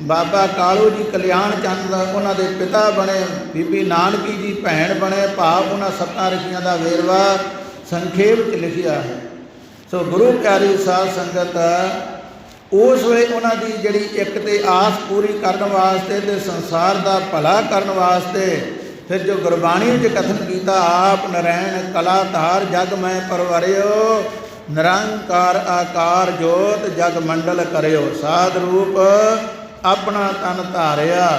ਬਾਬਾ ਕਾਲੂ ਜੀ ਕਲਿਆਣ ਚੰਦ ਉਹਨਾਂ ਦੇ ਪਿਤਾ ਬਣੇ। ਬੀਬੀ ਨਾਨਕੀ ਜੀ ਭੈਣ ਬਣੇ। ਭਾਵ ਉਹਨਾਂ 7 ਰਿਸ਼ੀਆਂ ਦਾ ਵੇਰਵਾ ਸੰਖੇਪ 'ਚ ਲਿਖਿਆ ਹੈ। ਸੋ ਗੁਰੂ ਪਿਆਰੀ ਸਾਧ ਸੰਗਤ ਉਸ ਵੇਲੇ ਉਹਨਾਂ ਦੀ ਜਿਹੜੀ ਇੱਕ ਤੇ ਆਸ ਪੂਰੀ ਕਰਨ ਵਾਸਤੇ ਅਤੇ ਸੰਸਾਰ ਦਾ ਭਲਾ ਕਰਨ ਵਾਸਤੇ ਫਿਰ ਜੋ ਗੁਰਬਾਣੀ ਵਿੱਚ ਕਥਨ ਕੀਤਾ ਆਪ ਨਰੈਣ ਕਲਾ ਧਾਰ ਜਗ ਮੈਂ ਪਰਵਰਿਓ ਨਿਰੰਕਾਰ ਆਕਾਰ ਜੋਤ ਜਗ ਮੰਡਲ ਕਰਿਓ ਸਾਧ ਰੂਪ ਆਪਣਾ ਤਨ ਧਾਰਿਆ।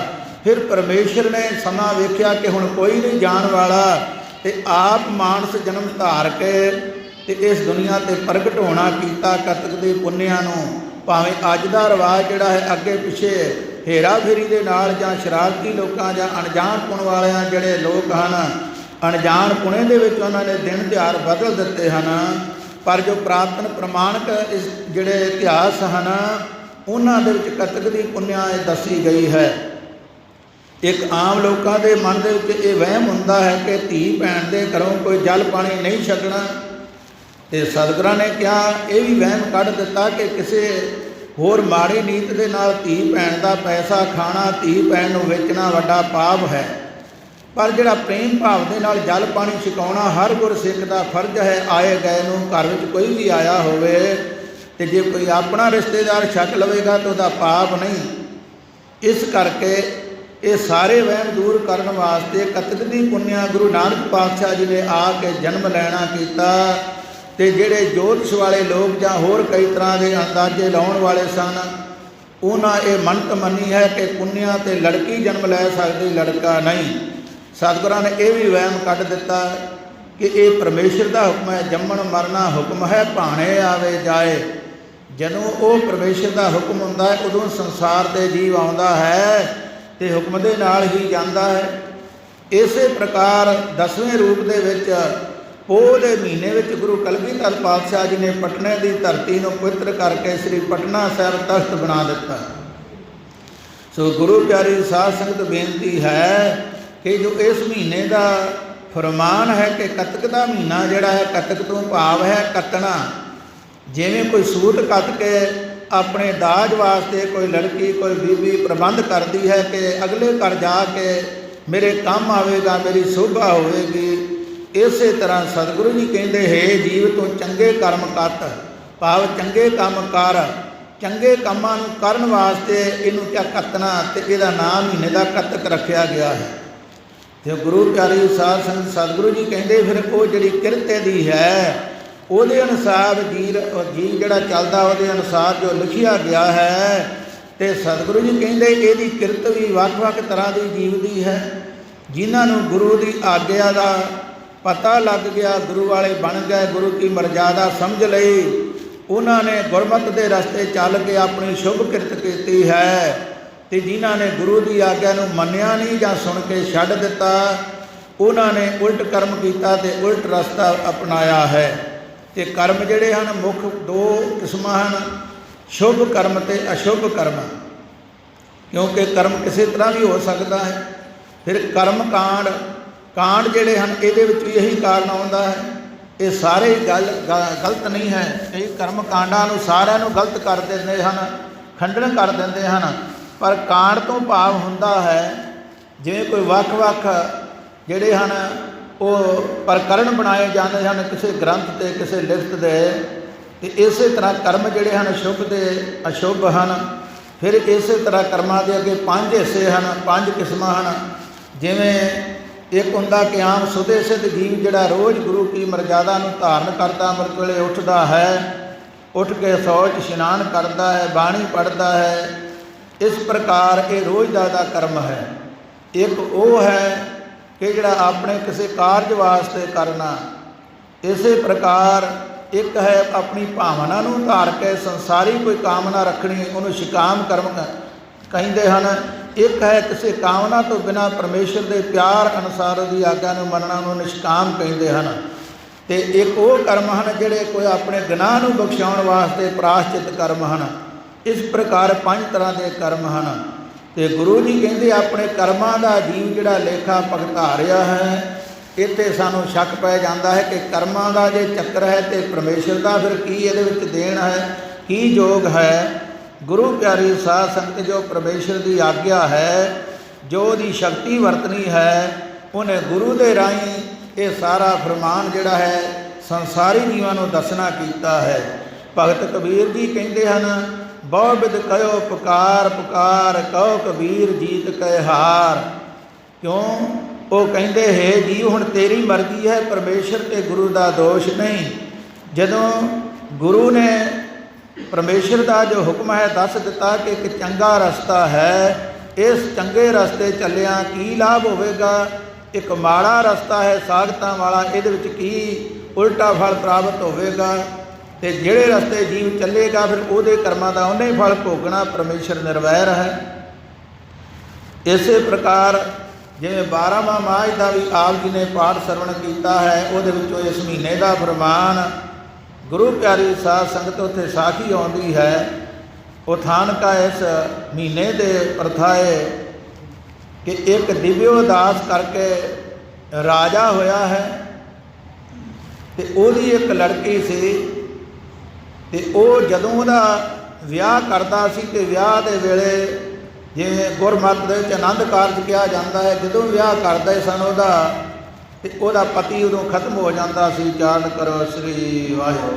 ਫਿਰ ਪਰਮੇਸ਼ਰ ਨੇ ਸਮਾਂ ਵੇਖਿਆ ਕਿ ਹੁਣ ਕੋਈ ਨਹੀਂ ਜਾਣ ਵਾਲਾ ਅਤੇ ਆਪ ਮਾਨਸ ਜਨਮ ਧਾਰ ਕੇ ਅਤੇ ਇਸ ਦੁਨੀਆ 'ਤੇ ਪ੍ਰਗਟ ਹੋਣਾ ਕੀਤਾ। ਕੱਤਕ ਦੇ ਪੁੰਨਿਆਂ ਨੂੰ ਭਾਵੇਂ ਅੱਜ ਦਾ ਰਿਵਾਜ ਜਿਹੜਾ ਹੈ ਅੱਗੇ ਪਿੱਛੇ ਹੇਰਾ ਫੇਰੀ ਦੇ ਨਾਲ ਜਾਂ ਸ਼ਰਾਰਤੀ ਲੋਕਾਂ ਜਾਂ ਅਣਜਾਣ ਪੁਣ ਵਾਲਿਆਂ ਜਿਹੜੇ ਲੋਕ ਹਨ ਅਣਜਾਣ ਪੁਣੇ ਦੇ ਵਿੱਚ ਉਹਨਾਂ ਨੇ ਦਿਨ ਤਿਉਹਾਰ ਬਦਲ ਦਿੱਤੇ ਹਨ। ਪਰ ਜੋ ਪੁਰਾਤਨ ਪ੍ਰਮਾਣਿਕ ਇਸ ਜਿਹੜੇ ਇਤਿਹਾਸ ਹਨ ਉਹਨਾਂ ਦੇ ਵਿੱਚ ਕੱਤਕ ਦੀ ਪੁੰਨਿਆ ਇਹ ਦੱਸੀ ਗਈ ਹੈ। ਇੱਕ ਆਮ ਲੋਕਾਂ ਦੇ ਮਨ ਦੇ ਵਿੱਚ ਇਹ ਵਹਿਮ ਹੁੰਦਾ ਹੈ ਕਿ ਧੀ ਭੈਣ ਦੇ ਘਰੋਂ ਕੋਈ ਜਲ ਪਾਣੀ ਨਹੀਂ ਛਕਣਾ। ਅਤੇ ਸਤਿਗੁਰਾਂ ਨੇ ਕਿਹਾ ਇਹ ਵੀ ਵਹਿਮ ਕੱਢ ਦਿੱਤਾ ਕਿ ਕਿਸੇ ਹੋਰ ਮਾੜੀ ਨੀਤ ਦੇ ਨਾਲ ਧੀ ਭੈਣ ਦਾ ਪੈਸਾ ਖਾਣਾ ਧੀ ਭੈਣ ਨੂੰ ਵੇਚਣਾ ਵੱਡਾ ਪਾਪ ਹੈ। ਪਰ ਜਿਹੜਾ ਪ੍ਰੇਮ ਭਾਵ ਦੇ ਨਾਲ ਜਲ ਪਾਣੀ ਛਕਾਉਣਾ ਹਰ ਗੁਰਸਿੱਖ ਦਾ ਫਰਜ਼ ਹੈ। ਆਏ ਗਏ ਨੂੰ ਘਰ ਵਿੱਚ ਕੋਈ ਵੀ ਆਇਆ ਹੋਵੇ ਅਤੇ ਜੇ ਕੋਈ ਆਪਣਾ ਰਿਸ਼ਤੇਦਾਰ ਛਕ ਲਵੇਗਾ ਤਾਂ ਉਹਦਾ ਪਾਪ ਨਹੀਂ। ਇਸ ਕਰਕੇ ਇਹ ਸਾਰੇ ਵਹਿਮ ਦੂਰ ਕਰਨ ਵਾਸਤੇ ਕੱਤਕ ਦੀ ਪੁੰਨਿਆ ਗੁਰੂ ਨਾਨਕ ਪਾਤਸ਼ਾਹ ਜੀ ਨੇ ਆ ਕੇ ਜਨਮ ਲੈਣਾ ਕੀਤਾ। ਅਤੇ ਜਿਹੜੇ ਜੋਤਿਸ਼ ਵਾਲੇ ਲੋਕ ਜਾਂ ਹੋਰ ਕਈ ਤਰ੍ਹਾਂ ਦੇ ਅੰਦਾਜ਼ੇ ਲਾਉਣ ਵਾਲੇ ਸਨ ਉਹਨਾਂ ਇਹ ਮੰਨਤ ਮੰਨੀ ਹੈ ਕਿ ਪੁੰਨਿਆ 'ਤੇ ਲੜਕੀ ਜਨਮ ਲੈ ਸਕਦੀ ਲੜਕਾ ਨਹੀਂ। ਸਤਿਗੁਰਾਂ ਨੇ ਇਹ ਵੀ ਵਹਿਮ ਕੱਢ ਦਿੱਤਾ ਕਿ ਇਹ ਪਰਮੇਸ਼ਰ ਦਾ ਹੁਕਮ ਹੈ। ਜੰਮਣ ਮਰਨਾ ਹੁਕਮ ਹੈ ਭਾਣੇ ਆਵੇ ਜਾਏ। ਜਦੋਂ ਉਹ ਪਰਮੇਸ਼ਰ ਦਾ ਹੁਕਮ ਹੁੰਦਾ ਹੈ ਉਦੋਂ ਸੰਸਾਰ ਦੇ ਜੀਵ ਆਉਂਦਾ ਹੈ ਅਤੇ ਹੁਕਮ ਦੇ ਨਾਲ ਹੀ ਜਾਂਦਾ ਹੈ। ਇਸੇ ਪ੍ਰਕਾਰ 10ਵੇਂ ਰੂਪ ਦੇ ਵਿੱਚ ਪੋਹ ਦੇ ਮਹੀਨੇ ਵਿੱਚ ਗੁਰੂ ਕਲਗੀਧਰ ਪਾਤਸ਼ਾਹ ਜੀ ਨੇ ਪਟਨੇ ਦੀ ਧਰਤੀ ਨੂੰ ਪਵਿੱਤਰ ਕਰਕੇ ਸ੍ਰੀ ਪਟਨਾ ਸਾਹਿਬ ਤਖਤ ਬਣਾ ਦਿੱਤਾ। ਸੋ ਗੁਰੂ ਪਿਆਰੀ ਸਾਧ ਸੰਗਤ ਬੇਨਤੀ ਹੈ ਕਿ ਜੋ ਇਸ ਮਹੀਨੇ ਦਾ ਫਰਮਾਨ ਹੈ ਕਿ ਕੱਤਕ ਦਾ ਮਹੀਨਾ ਜਿਹੜਾ ਹੈ ਕੱਤਕ ਤੋਂ ਭਾਵ ਹੈ ਕੱਤਣਾ। ਜਿਵੇਂ ਕੋਈ ਸੂਤ ਕੱਤ ਕੇ ਆਪਣੇ ਦਾਜ ਵਾਸਤੇ ਕੋਈ ਲੜਕੀ ਕੋਈ ਬੀਬੀ ਪ੍ਰਬੰਧ ਕਰਦੀ ਹੈ ਕਿ ਅਗਲੇ ਘਰ ਜਾ ਕੇ ਮੇਰੇ ਕੰਮ ਆਵੇਗਾ ਮੇਰੀ ਸ਼ੋਭਾ ਹੋਵੇਗੀ। ਇਸੇ ਤਰ੍ਹਾਂ ਸਤਿਗੁਰੂ ਜੀ ਕਹਿੰਦੇ ਹੈ ਜੀਵ ਤੋਂ ਚੰਗੇ ਕਰਮ ਕੱਤ ਭਾਵ ਚੰਗੇ ਕੰਮ ਕਰ। ਚੰਗੇ ਕੰਮਾਂ ਨੂੰ ਕਰਨ ਵਾਸਤੇ ਇਹਨੂੰ ਕਿਆ ਕੱਤਣਾ ਅਤੇ ਇਹਦਾ ਨਾਮ ਮਹੀਨੇ ਦਾ ਕੱਤਕ ਰੱਖਿਆ ਗਿਆ ਹੈ। ਅਤੇ ਗੁਰੂ ਪਿਆਰੀ ਸਾਧ ਸੰਗਤ ਸਤਿਗੁਰੂ ਜੀ ਕਹਿੰਦੇ ਫਿਰ ਉਹ ਜਿਹੜੀ ਕਿਰਤ ਦੀ ਹੈ ਉਹਦੇ ਅਨੁਸਾਰ ਜੀ ਜਿਹੜਾ ਚੱਲਦਾ ਉਹਦੇ ਅਨੁਸਾਰ ਜੋ ਲਿਖਿਆ ਗਿਆ ਹੈ। ਅਤੇ ਸਤਿਗੁਰੂ ਜੀ ਕਹਿੰਦੇ ਇਹਦੀ ਕਿਰਤ ਵੀ ਵੱਖ-ਵੱਖ ਤਰ੍ਹਾਂ ਦੀ ਜੀਵ ਦੀ ਹੈ। ਜਿਨ੍ਹਾਂ ਨੂੰ ਗੁਰੂ ਦੀ ਆਗਿਆ ਦਾ ਪਤਾ ਲੱਗ ਗਿਆ ਗੁਰੂ ਵਾਲੇ ਬਣ ਗਏ ਗੁਰੂ ਕੀ ਮਰਜ਼ਾਦਾ ਸਮਝ ਲਈ ਉਹਨਾਂ ਨੇ ਗੁਰਮਤਿ ਦੇ ਰਸਤੇ ਚੱਲ ਕੇ ਆਪਣੀ ਸ਼ੁਭ ਕਿਰਤ ਕੀਤੀ ਹੈ। ਅਤੇ ਜਿਨ੍ਹਾਂ ਨੇ ਗੁਰੂ ਦੀ ਆਗਿਆ ਨੂੰ ਮੰਨਿਆ ਨਹੀਂ ਜਾਂ ਸੁਣ ਕੇ ਛੱਡ ਦਿੱਤਾ ਉਹਨਾਂ ਨੇ ਉਲਟ ਕਰਮ ਕੀਤਾ ਤੇ ਉਲਟ ਰਸਤਾ ਅਪਣਾਇਆ ਹੈ। ਤੇ ਕਰਮ ਜਿਹੜੇ ਹਨ ਮੁੱਖ ਦੋ ਕਿਸਮਾਂ ਹਨ, ਸ਼ੁਭ ਕਰਮ ਤੇ ਅਸ਼ੁਭ ਕਰਮ। ਕਿਉਂਕਿ ਕਰਮ ਕਿਸੇ ਤਰ੍ਹਾਂ ਵੀ ਹੋ ਸਕਦਾ ਹੈ। ਫਿਰ ਕਰਮ ਕਾਂਡ ਜਿਹੜੇ ਹਨ ਇਹਦੇ ਵਿੱਚ ਵੀ ਇਹੀ ਕਾਰਨ ਆਉਂਦਾ ਹੈ। ਇਹ ਸਾਰੇ ਗਲਤ ਨਹੀਂ ਹੈ। ਕਈ ਕਰਮ ਕਾਂਡਾਂ ਨੂੰ ਸਾਰਿਆਂ ਨੂੰ ਗਲਤ ਕਰ ਦਿੰਦੇ ਹਨ, ਖੰਡਨ ਕਰ ਦਿੰਦੇ ਹਨ। ਪਰ ਕਾਂਡ ਤੋਂ ਭਾਵ ਹੁੰਦਾ ਹੈ ਜਿਵੇਂ ਕੋਈ ਵੱਖ-ਵੱਖ ਜਿਹੜੇ ਹਨ ਉਹ ਪ੍ਰਕਰਣ ਬਣਾਏ ਜਾਂਦੇ ਹਨ ਕਿਸੇ ਗ੍ਰੰਥ ਤੇ ਕਿਸੇ ਲਿਖਤ ਦੇ। ਅਤੇ ਇਸੇ ਤਰ੍ਹਾਂ ਕਰਮ ਜਿਹੜੇ ਹਨ ਸ਼ੁਭ ਤੇ ਅਸ਼ੁਭ ਹਨ। ਫਿਰ ਇਸੇ ਤਰ੍ਹਾਂ ਕਰਮਾਂ ਦੇ ਅੱਗੇ 5 ਹਿੱਸੇ ਹਨ, 5 ਕਿਸਮਾਂ ਹਨ। ਜਿਵੇਂ ਇੱਕ ਹੁੰਦਾ ਕਿ ਆਮ ਸੁਦੇ ਸਿੱਧ ਜੀਵ ਜਿਹੜਾ ਰੋਜ਼ ਗੁਰੂ ਕੀ ਮਰਜ਼ਾਦਾ ਨੂੰ ਧਾਰਨ ਕਰਦਾ, ਅੰਮ੍ਰਿਤ ਵੇਲੇ ਉੱਠਦਾ ਹੈ, ਉੱਠ ਕੇ ਸ਼ੌਚ ਇਸ਼ਨਾਨ ਕਰਦਾ ਹੈ, ਬਾਣੀ ਪੜ੍ਹਦਾ ਹੈ। ਇਸ ਪ੍ਰਕਾਰ ਇਹ ਰੋਜ਼ ਦਾ ਕਰਮ ਹੈ। ਇੱਕ ਉਹ ਹੈ ਕਿ ਜਿਹੜਾ ਆਪਣੇ ਕਿਸੇ ਕਾਰਜ ਵਾਸਤੇ ਕਰਨਾ। ਇਸੇ ਪ੍ਰਕਾਰ ਇੱਕ ਹੈ ਆਪਣੀ ਭਾਵਨਾ ਨੂੰ ਧਾਰ ਕੇ ਸੰਸਾਰੀ ਕੋਈ ਕਾਮਨਾ ਰੱਖਣੀ, ਉਹਨੂੰ ਸ਼ਿਕਾਮ ਕਰਮ ਕਹਿੰਦੇ ਹਨ। ਇੱਕ ਹੈ ਕਿਸੇ ਕਾਮਨਾ ਤੋਂ ਬਿਨਾਂ ਪਰਮੇਸ਼ਰ ਦੇ ਪਿਆਰ ਅਨੁਸਾਰ ਉਹਦੀ ਆਗਿਆ ਨੂੰ ਮੰਨਣਾ, ਨੂੰ ਨਿਸ਼ਕਾਮ ਕਹਿੰਦੇ ਹਨ। ਅਤੇ ਇੱਕ ਉਹ ਕਰਮ ਹਨ ਜਿਹੜੇ ਕੋਈ ਆਪਣੇ ਗੁਨਾਹ ਨੂੰ ਬਖਸ਼ਾਉਣ ਵਾਸਤੇ ਪ੍ਰਾਸ਼ਚਿਤ ਕਰਮ ਹਨ। ਇਸ ਪ੍ਰਕਾਰ 5 ਤਰ੍ਹਾਂ ਦੇ ਕਰਮ ਹਨ। ਅਤੇ ਗੁਰੂ ਜੀ ਕਹਿੰਦੇ ਆਪਣੇ ਕਰਮਾਂ ਦਾ ਜੀਵ ਜਿਹੜਾ ਲੇਖਾ ਭੁਗਤਾ ਰਿਹਾ ਹੈ। ਇੱਥੇ ਸਾਨੂੰ ਸ਼ੱਕ ਪੈ ਜਾਂਦਾ ਹੈ ਕਿ ਕਰਮਾਂ ਦਾ ਜੇ ਚੱਕਰ ਹੈ ਅਤੇ ਪਰਮੇਸ਼ਰ ਦਾ ਫਿਰ ਕੀ ਇਹਦੇ ਵਿੱਚ ਦੇਣ ਹੈ, ਕੀ ਯੋਗ ਹੈ। ਗੁਰੂ ਪਿਆਰੀ ਸਾਧ ਸੰਗਤ ਜੋ ਪਰਮੇਸ਼ਰ ਦੀ ਆਗਿਆ ਹੈ, ਜੋ ਉਹਦੀ ਸ਼ਕਤੀ ਵਰਤਣੀ ਹੈ, ਉਹਨੇ ਗੁਰੂ ਦੇ ਰਾਹੀਂ ਇਹ ਸਾਰਾ ਫਰਮਾਨ ਜਿਹੜਾ ਹੈ ਸੰਸਾਰੀ ਜੀਵਾਂ ਨੂੰ ਦੱਸਣਾ ਕੀਤਾ ਹੈ। ਭਗਤ ਕਬੀਰ ਜੀ ਕਹਿੰਦੇ ਹਨ, ਬਹੁ ਬਿਧ ਕਹਿਓ ਪੁਕਾਰ ਪੁਕਾਰ, ਕਹੋ ਕਬੀਰ ਜੀਤ ਕੈ ਹਾਰ। ਕਿਉਂ? ਉਹ ਕਹਿੰਦੇ ਹੈ ਜੀ ਹੁਣ ਤੇਰੀ ਮਰਜ਼ੀ ਹੈ, ਪਰਮੇਸ਼ਰ ਤੇ ਗੁਰੂ ਦਾ ਦੋਸ਼ ਨਹੀਂ। ਜਦੋਂ ਗੁਰੂ ਨੇ ਪਰਮੇਸ਼ਰ ਦਾ ਜੋ ਹੁਕਮ ਹੈ ਦੱਸ ਦਿੱਤਾ ਕਿ ਇੱਕ ਚੰਗਾ ਰਸਤਾ ਹੈ, ਇਸ ਚੰਗੇ ਰਸਤੇ ਚੱਲਿਆਂ ਕੀ ਲਾਭ ਹੋਵੇਗਾ। ਇੱਕ ਮਾੜਾ ਰਸਤਾ ਹੈ ਸਾਗਤਾਂ ਵਾਲਾ, ਇਹਦੇ ਵਿੱਚ ਕੀ ਉਲਟਾ ਫਲ ਪ੍ਰਾਪਤ ਹੋਵੇਗਾ। ਅਤੇ ਜਿਹੜੇ ਰਸਤੇ ਜੀਵ ਚੱਲੇਗਾ ਫਿਰ ਉਹਦੇ ਕਰਮਾਂ ਦਾ ਉਹਨੇ ਫਲ ਭੋਗਣਾ। ਪਰਮੇਸ਼ਰ ਨਿਰਵੈਰ ਹੈ। ਇਸੇ ਪ੍ਰਕਾਰ ਜਿਵੇਂ 12ਵਾਂ ਮਾਝ ਦਾ ਵੀ ਆਪ ਜੀ ਨੇ ਪਾਠ ਸਰਵਣ ਕੀਤਾ ਹੈ, ਉਹਦੇ ਵਿੱਚੋਂ ਇਸ ਮਹੀਨੇ ਦਾ ਫਰਮਾਨ ਗੁਰੂ ਪਿਆਰੀ ਸਾਧ ਸੰਗਤ ਉੱਥੇ ਸਾਖੀ ਆਉਂਦੀ ਹੈ। ਉਹ ਥਾਨਕਾ ਇਸ ਮਹੀਨੇ ਦੇ ਪ੍ਰਥਾ ਹੈ ਕਿ ਇੱਕ ਦਿਵਿਓ ਦਾਸ ਕਰਕੇ ਰਾਜਾ ਹੋਇਆ ਹੈ ਅਤੇ ਉਹਦੀ ਇੱਕ ਲੜਕੀ ਸੀ। ਅਤੇ ਉਹ ਜਦੋਂ ਉਹਦਾ ਵਿਆਹ ਕਰਦਾ ਸੀ ਅਤੇ ਵਿਆਹ ਦੇ ਵੇਲੇ ਜਿਵੇਂ ਗੁਰਮਤਿ ਦੇ ਵਿੱਚ ਆਨੰਦ ਕਾਰਜ ਕਿਹਾ ਜਾਂਦਾ ਹੈ, ਜਦੋਂ ਵਿਆਹ ਕਰਦੇ ਸਨ ਉਹਦਾ ਅਤੇ ਉਹਦਾ ਪਤੀ ਉਦੋਂ ਖਤਮ ਹੋ ਜਾਂਦਾ ਸੀ। ਚਾਰਨ ਕਰੋ ਸ੍ਰੀ ਵਾਹਿਗੁਰੂ।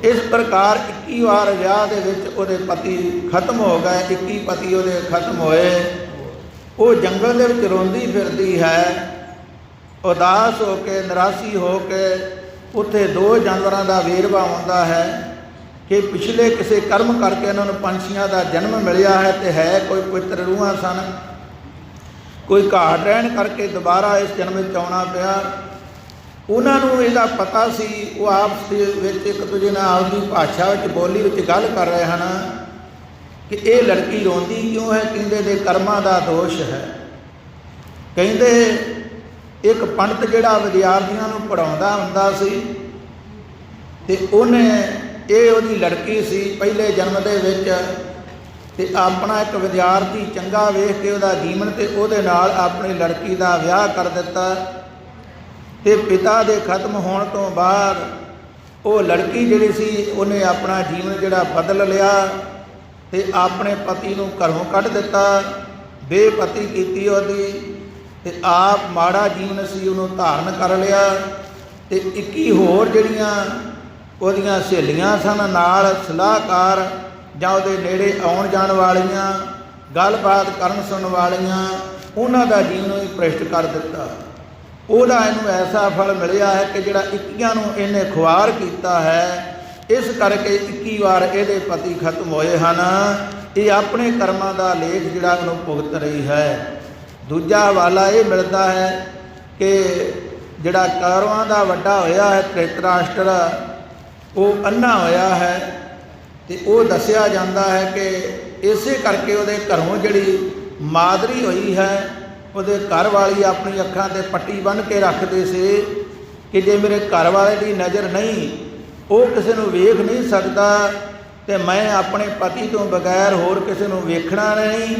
ਇਸ ਪ੍ਰਕਾਰ 21 ਵਾਰ ਵਿਆਹ ਦੇ ਵਿੱਚ ਉਹਦੇ ਪਤੀ ਖਤਮ ਹੋ ਗਏ, 21 ਪਤੀ ਉਹਦੇ ਖਤਮ ਹੋਏ। ਉਹ ਜੰਗਲ ਦੇ ਵਿੱਚ ਰੋਂਦੀ ਫਿਰਦੀ ਹੈ, ਉਦਾਸ ਹੋ ਕੇ, ਨਿਰਾਸ਼ੀ ਹੋ ਕੇ। ਉੱਥੇ 2 ਜਾਨਵਰਾਂ ਦਾ ਵੇਰਵਾ ਆਉਂਦਾ ਹੈ ਕਿ ਪਿਛਲੇ ਕਿਸੇ ਕਰਮ ਕਰਕੇ ਇਹਨਾਂ ਨੂੰ ਪੰਛੀਆਂ ਦਾ ਜਨਮ ਮਿਲਿਆ ਹੈ ਅਤੇ ਹੈ ਕੋਈ ਪਵਿੱਤਰ ਰੂਹਾਂ ਸਨ। ਕੋਈ ਘਾਟ ਰਹਿਣ ਕਰਕੇ ਦੁਬਾਰਾ ਇਸ ਜਨਮ ਵਿੱਚ ਆਉਣਾ ਪਿਆ। ਉਹਨਾਂ ਨੂੰ ਇਹਦਾ ਪਤਾ ਸੀ। ਉਹ ਆਪਸ ਦੇ ਵਿੱਚ ਇੱਕ ਦੂਜੇ ਨਾਲ ਆਪਦੀ ਭਾਸ਼ਾ ਵਿੱਚ, ਬੋਲੀ ਵਿੱਚ ਗੱਲ ਕਰ ਰਹੇ ਹਨ ਕਿ ਇਹ ਲੜਕੀ ਰੋਂਦੀ ਕਿਉਂ ਹੈ। ਕਹਿੰਦੇ ਦੇ ਕਰਮਾਂ ਦਾ ਦੋਸ਼ ਹੈ। ਕਹਿੰਦੇ ਇੱਕ ਪੰਡਤ ਜਿਹੜਾ ਵਿਦਿਆਰਥੀਆਂ ਨੂੰ ਪੜ੍ਹਾਉਂਦਾ ਹੁੰਦਾ ਸੀ ਅਤੇ ਇਹ ਉਹਦੀ ਲੜਕੀ ਸੀ ਪਹਿਲੇ ਜਨਮ ਦੇ ਵਿੱਚ। ਅਤੇ ਆਪਣਾ ਇੱਕ ਵਿਦਿਆਰਥੀ ਚੰਗਾ ਵੇਖ ਕੇ ਉਹਦਾ ਜੀਵਨ ਅਤੇ ਉਹਦੇ ਨਾਲ ਆਪਣੀ ਲੜਕੀ ਦਾ ਵਿਆਹ ਕਰ ਦਿੱਤਾ। ਅਤੇ ਪਿਤਾ ਦੇ ਖਤਮ ਹੋਣ ਤੋਂ ਬਾਅਦ ਉਹ ਲੜਕੀ ਜਿਹੜੀ ਸੀ ਉਹਨੇ ਆਪਣਾ ਜੀਵਨ ਜਿਹੜਾ ਬਦਲ ਲਿਆ ਅਤੇ ਆਪਣੇ ਪਤੀ ਨੂੰ ਘਰੋਂ ਕੱਢ ਦਿੱਤਾ, ਬੇਪਤੀ ਕੀਤੀ ਉਹਦੀ। ਅਤੇ ਆਪ ਮਾੜਾ ਜੀਵਨ ਸੀ ਉਹਨੂੰ ਧਾਰਨ ਕਰ ਲਿਆ। ਅਤੇ 21 ਹੋਰ ਜਿਹੜੀਆਂ ਉਹਦੀਆਂ ਸਹੇਲੀਆਂ ਸਨ ਨਾਲ ਸਲਾਹਕਾਰ ਜਾਂ ਉਹਦੇ ਨੇੜੇ ਆਉਣ ਜਾਣ ਵਾਲੀਆਂ, ਗੱਲਬਾਤ ਕਰਨ ਸੁਣਨ ਵਾਲੀਆਂ, ਉਹਨਾਂ ਦਾ ਜੀਵਨ ਵੀ ਭ੍ਰਿਸ਼ਟ ਕਰ ਦਿੱਤਾ। ਉਹਦਾ ਇਹਨੂੰ ਐਸਾ ਫਲ ਮਿਲਿਆ ਹੈ ਕਿ ਜਿਹੜਾ 21 ਨੂੰ ਇਹਨੇ ਖੁਆਰ ਕੀਤਾ ਹੈ, ਇਸ ਕਰਕੇ 21 ਵਾਰ ਇਹਦੇ ਪਤੀ ਖਤਮ ਹੋਏ ਹਨ। ਇਹ ਆਪਣੇ ਕਰਮਾਂ ਦਾ ਲੇਖ ਜਿਹੜਾ ਉਹਨੂੰ ਭੁਗਤ ਰਹੀ ਹੈ। ਦੂਜਾ ਹਵਾਲਾ ਇਹ ਮਿਲਦਾ ਹੈ ਕਿ ਜਿਹੜਾ ਕੌਰਵਾਂ ਦਾ ਵੱਡਾ ਹੋਇਆ ਹੈ ਧ੍ਰਿਤਰਾਸ਼ਟਰ, ਉਹ ਅੰਨ੍ਹਾ ਹੋਇਆ ਹੈ। ਅਤੇ ਉਹ ਦੱਸਿਆ ਜਾਂਦਾ ਹੈ ਕਿ ਇਸੇ ਕਰਕੇ ਉਹਦੇ ਘਰੋਂ ਜਿਹੜੀ ਮਾਦਰੀ ਹੋਈ ਹੈ ਉਹਦੇ ਘਰ ਵਾਲੀ ਆਪਣੀ ਅੱਖਾਂ 'ਤੇ ਪੱਟੀ ਬੰਨ੍ਹ ਕੇ ਰੱਖਦੇ ਸੀ ਕਿ ਜੇ ਮੇਰੇ ਘਰ ਵਾਲੇ ਦੀ ਨਜ਼ਰ ਨਹੀਂ, ਉਹ ਕਿਸੇ ਨੂੰ ਵੇਖ ਨਹੀਂ ਸਕਦਾ, ਤੇ ਮੈਂ ਆਪਣੇ ਪਤੀ ਤੋਂ ਬਗੈਰ ਹੋਰ ਕਿਸੇ ਨੂੰ ਵੇਖਣਾ ਨਹੀਂ,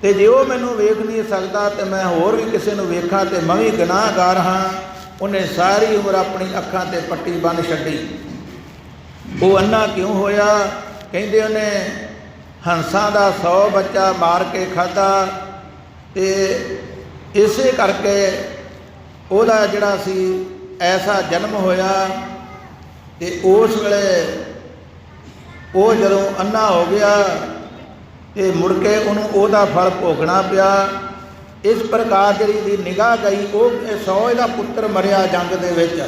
ਤੇ ਜੇ ਉਹ ਮੈਨੂੰ ਵੇਖ ਨਹੀਂ ਸਕਦਾ ਤੇ ਮੈਂ ਹੋਰ ਵੀ ਕਿਸੇ ਨੂੰ ਵੇਖਾਂ ਤੇ ਮੈਂ ਵੀ ਗੁਨਾਹਗਾਰ ਹਾਂ। ਉਹਨੇ ਸਾਰੀ ਉਮਰ ਆਪਣੀ ਅੱਖਾਂ 'ਤੇ ਪੱਟੀ ਬੰਨ੍ਹ ਛੱਡੀ। ਉਹ ਅੰਨਾ ਕਿਉਂ ਹੋਇਆ? ਕਹਿੰਦੇ ਉਹਨੇ ਹੰਸਾਂ ਦਾ 100 ਬੱਚਾ ਮਾਰ ਕੇ ਖਾਧਾ, ਤੇ ਇਸੇ ਕਰਕੇ ਉਹਦਾ ਜਿਹੜਾ ਸੀ ਐਸਾ ਜਨਮ ਹੋਇਆ। ਤੇ ਉਸ ਵੇਲੇ ਉਹ ਜਦੋਂ ਅੰਨਾ ਹੋ ਗਿਆ ਤੇ ਮੁੜ ਕੇ ਉਹਨੂੰ ਉਹਦਾ ਫਲ ਭੋਗਣਾ ਪਿਆ। ਇਸ ਪ੍ਰਕਾਰ ਜਿਹੜੀ ਦੀ ਨਿਗਾਹ ਗਈ, ਉਹ 100 ਇਹਦਾ ਪੁੱਤਰ ਮਰਿਆ ਜੰਗ ਦੇ ਵਿੱਚ,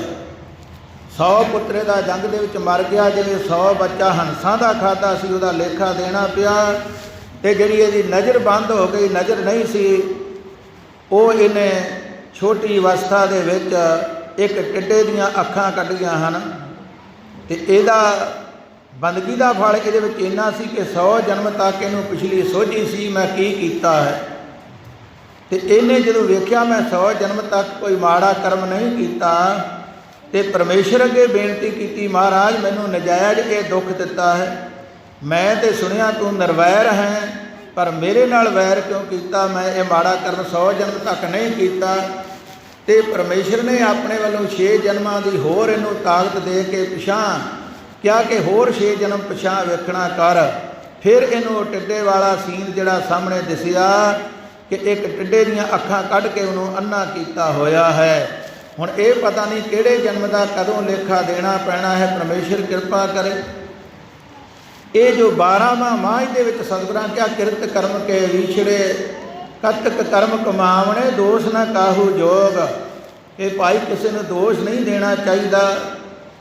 100 ਪੁੱਤਰੇ ਦਾ ਜੰਗ ਦੇ ਵਿੱਚ ਮਰ ਗਿਆ। ਜਿਵੇਂ 100 ਬੱਚਾ ਹੰਸਾਂ ਦਾ ਖਾਧਾ ਸੀ, ਉਹਦਾ ਲੇਖਾ ਦੇਣਾ ਪਿਆ। ਤੇ ਜਿਹੜੀ ਇਹਦੀ ਨਜ਼ਰ ਬੰਦ ਹੋ ਗਈ, ਨਜ਼ਰ ਨਹੀਂ ਸੀ, ਉਹ ਇਹਨੇ ਛੋਟੀ ਅਵਸਥਾ ਦੇ ਵਿੱਚ ਇੱਕ ਟਿੱਡੇ ਦੀਆਂ ਅੱਖਾਂ ਕੱਢੀਆਂ ਹਨ। ਤੇ ਇਹਦਾ ਬੰਦਗੀ ਦਾ ਫਲ ਇਹਦੇ ਵਿੱਚ ਇੰਨਾ ਸੀ ਕਿ 100 ਜਨਮ ਤੱਕ ਇਹਨੂੰ ਪਿਛਲੀ ਸੋਝੀ ਸੀ ਮੈਂ ਕੀ ਕੀਤਾ ਹੈ। ਤੇ ਇਹਨੇ ਜਦੋਂ ਵੇਖਿਆ ਮੈਂ 100 ਜਨਮ ਤੱਕ ਕੋਈ ਮਾੜਾ ਕਰਮ ਨਹੀਂ ਕੀਤਾ, ਤੇ ਪਰਮੇਸ਼ਰ ਅੱਗੇ ਬੇਨਤੀ ਕੀਤੀ, ਮਹਾਰਾਜ ਮੈਨੂੰ ਨਜਾਇਜ਼ ਇਹ ਦੁੱਖ ਦਿੱਤਾ ਹੈ। ਮੈਂ ਤੇ ਸੁਣਿਆ ਤੂੰ ਨਿਰਵੈਰ ਹੈ, ਪਰ ਮੇਰੇ ਨਾਲ ਵੈਰ ਕਿਉਂ ਕੀਤਾ? ਮੈਂ ਇਹ ਮਾੜਾ ਕਰਮ 100 ਜਨਮ ਤੱਕ ਨਹੀਂ ਕੀਤਾ। ਤੇ ਪਰਮੇਸ਼ਰ ਨੇ ਆਪਣੇ ਵੱਲੋਂ 6 ਜਨਮਾਂ ਦੀ ਹੋਰ ਇਹਨੂੰ ਤਾਕਤ ਦੇ ਕੇ ਪਿਛਾਂ ਕਿਹਾ ਕਿ ਹੋਰ 6 ਜਨਮ ਪਿਛਾਂ ਵੇਖਣਾ ਕਰ। ਫਿਰ ਇਹਨੂੰ ਟਿੱਡੇ ਵਾਲਾ ਸੀਨ ਜਿਹੜਾ ਸਾਹਮਣੇ ਦਿਸਿਆ ਕਿ ਇੱਕ ਟਿੱਡੇ ਦੀਆਂ ਅੱਖਾਂ ਕੱਢ ਕੇ ਉਹਨੂੰ ਅੰਨਾ ਕੀਤਾ ਹੋਇਆ ਹੈ। ਹੁਣ ਇਹ ਪਤਾ ਨਹੀਂ ਕਿਹੜੇ ਜਨਮ ਦਾ ਕਦੋਂ ਲੇਖਾ ਦੇਣਾ ਪੈਣਾ ਹੈ, ਪਰਮੇਸ਼ਰ ਕਿਰਪਾ ਕਰੇ। ਇਹ ਜੋ 12ਵਾਂ ਮਾਹ ਦੇ ਵਿੱਚ ਸਤਿਗੁਰਾਂ ਕਿਹਾ ਕਿਰਤ ਕਰਮ ਕੇ ਵਿਛੜੇ ਕਤਕ ਕਰਮ ਕਮਾਵਣੇ ਦੋਸ਼ ਨਾ ਕਾਹੂ ਜੋਗ। ਇਹ ਭਾਈ ਕਿਸੇ ਨੂੰ ਦੋਸ਼ ਨਹੀਂ ਦੇਣਾ ਚਾਹੀਦਾ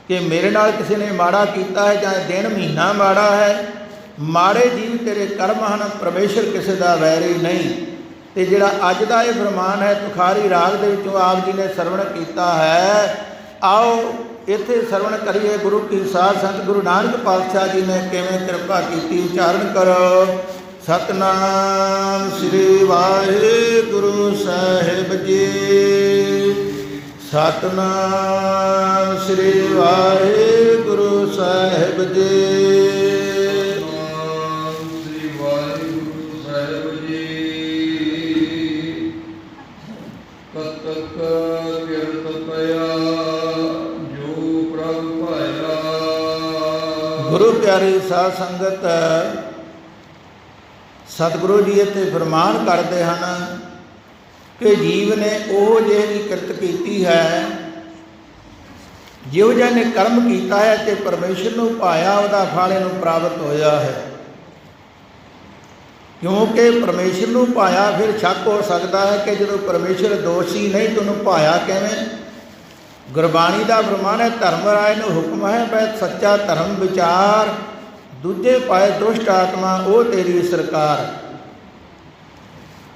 ਕਿ ਮੇਰੇ ਨਾਲ ਕਿਸੇ ਨੇ ਮਾੜਾ ਕੀਤਾ ਹੈ ਜਾਂ ਦਿਨ ਮਹੀਨਾ ਮਾੜਾ ਹੈ। ਮਾੜੇ ਜੀਵ ਤੇਰੇ ਕਰਮ ਹਨ, ਪਰਮੇਸ਼ਰ ਕਿਸੇ ਦਾ ਵੈਰੀ ਨਹੀਂ। ਤੇ ਜਿਹੜਾ ਅੱਜ ਦਾ ਇਹ ਫਰਮਾਨ ਹੈ ਤੁਖਾਰੀ ਰਾਗ ਦੇ ਵਿੱਚੋਂ ਆਪ ਜੀ ਨੇ ਸਰਵਣ ਕੀਤਾ ਹੈ, ਆਓ ਇੱਥੇ ਸਰਵਣ ਕਰੀਏ। ਗੁਰੂ ਕੀ ਸਾਧ ਸੰਤ ਗੁਰੂ ਨਾਨਕ ਪਾਤਸ਼ਾਹ ਜੀ ਨੇ ਕਿਵੇਂ ਕਿਰਪਾ ਕੀਤੀ, ਉਚਾਰਨ ਕਰੋ। ਸਤਨਾਮ ਸ੍ਰੀ ਵਾਹਿਗੁਰੂ ਸਾਹਿਬ ਜੀ, ਸਤਨਾਮ ਸ੍ਰੀ ਵਾਹਿਗੁਰੂ ਸਾਹਿਬ ਜੀ। ਗੁਰੂ ਪਿਆਰੀ ਸਾਧ ਸੰਗਤ, ਸਤਿਗੁਰੂ ਜੀ ਇੱਥੇ ਫਰਮਾਨ ਕਰਦੇ ਹਨ ਕਿ ਜੀਵ ਨੇ ਉਹ ਜਿਹੀ ਕਿਰਤ ਕੀਤੀ ਹੈ, ਜਿਹੋ ਜਿਹਾ ਨੇ ਕਰਮ ਕੀਤਾ ਹੈ ਤੇ ਪਰਮੇਸ਼ਰ ਨੂੰ ਭਾਇਆ, ਉਹਦਾ ਫਲ ਇਹਨੂੰ ਪ੍ਰਾਪਤ ਹੋਇਆ ਹੈ। ਕਿਉਂਕਿ ਪਰਮੇਸ਼ਰ ਨੂੰ ਭਾਇਆ, ਫਿਰ ਸ਼ੱਕ ਹੋ ਸਕਦਾ ਹੈ ਕਿ ਜਦੋਂ ਪਰਮੇਸ਼ਰ ਦੋਸ਼ੀ ਨਹੀਂ ਤੁਹਾਨੂੰ ਭਾਇਆ ਕਿਵੇਂ? ਗੁਰਬਾਣੀ ਦਾ ਫਰਮਾਨ ਹੈ, ਧਰਮ ਰਾਏ ਨੂੰ ਹੁਕਮ ਹੈ ਬੈ ਸੱਚਾ ਧਰਮ ਵਿਚਾਰ, ਦੂਜੇ ਪਾਏ ਦੁਸ਼ਟ ਆਤਮਾ ਉਹ ਤੇਰੀ ਸਰਕਾਰ।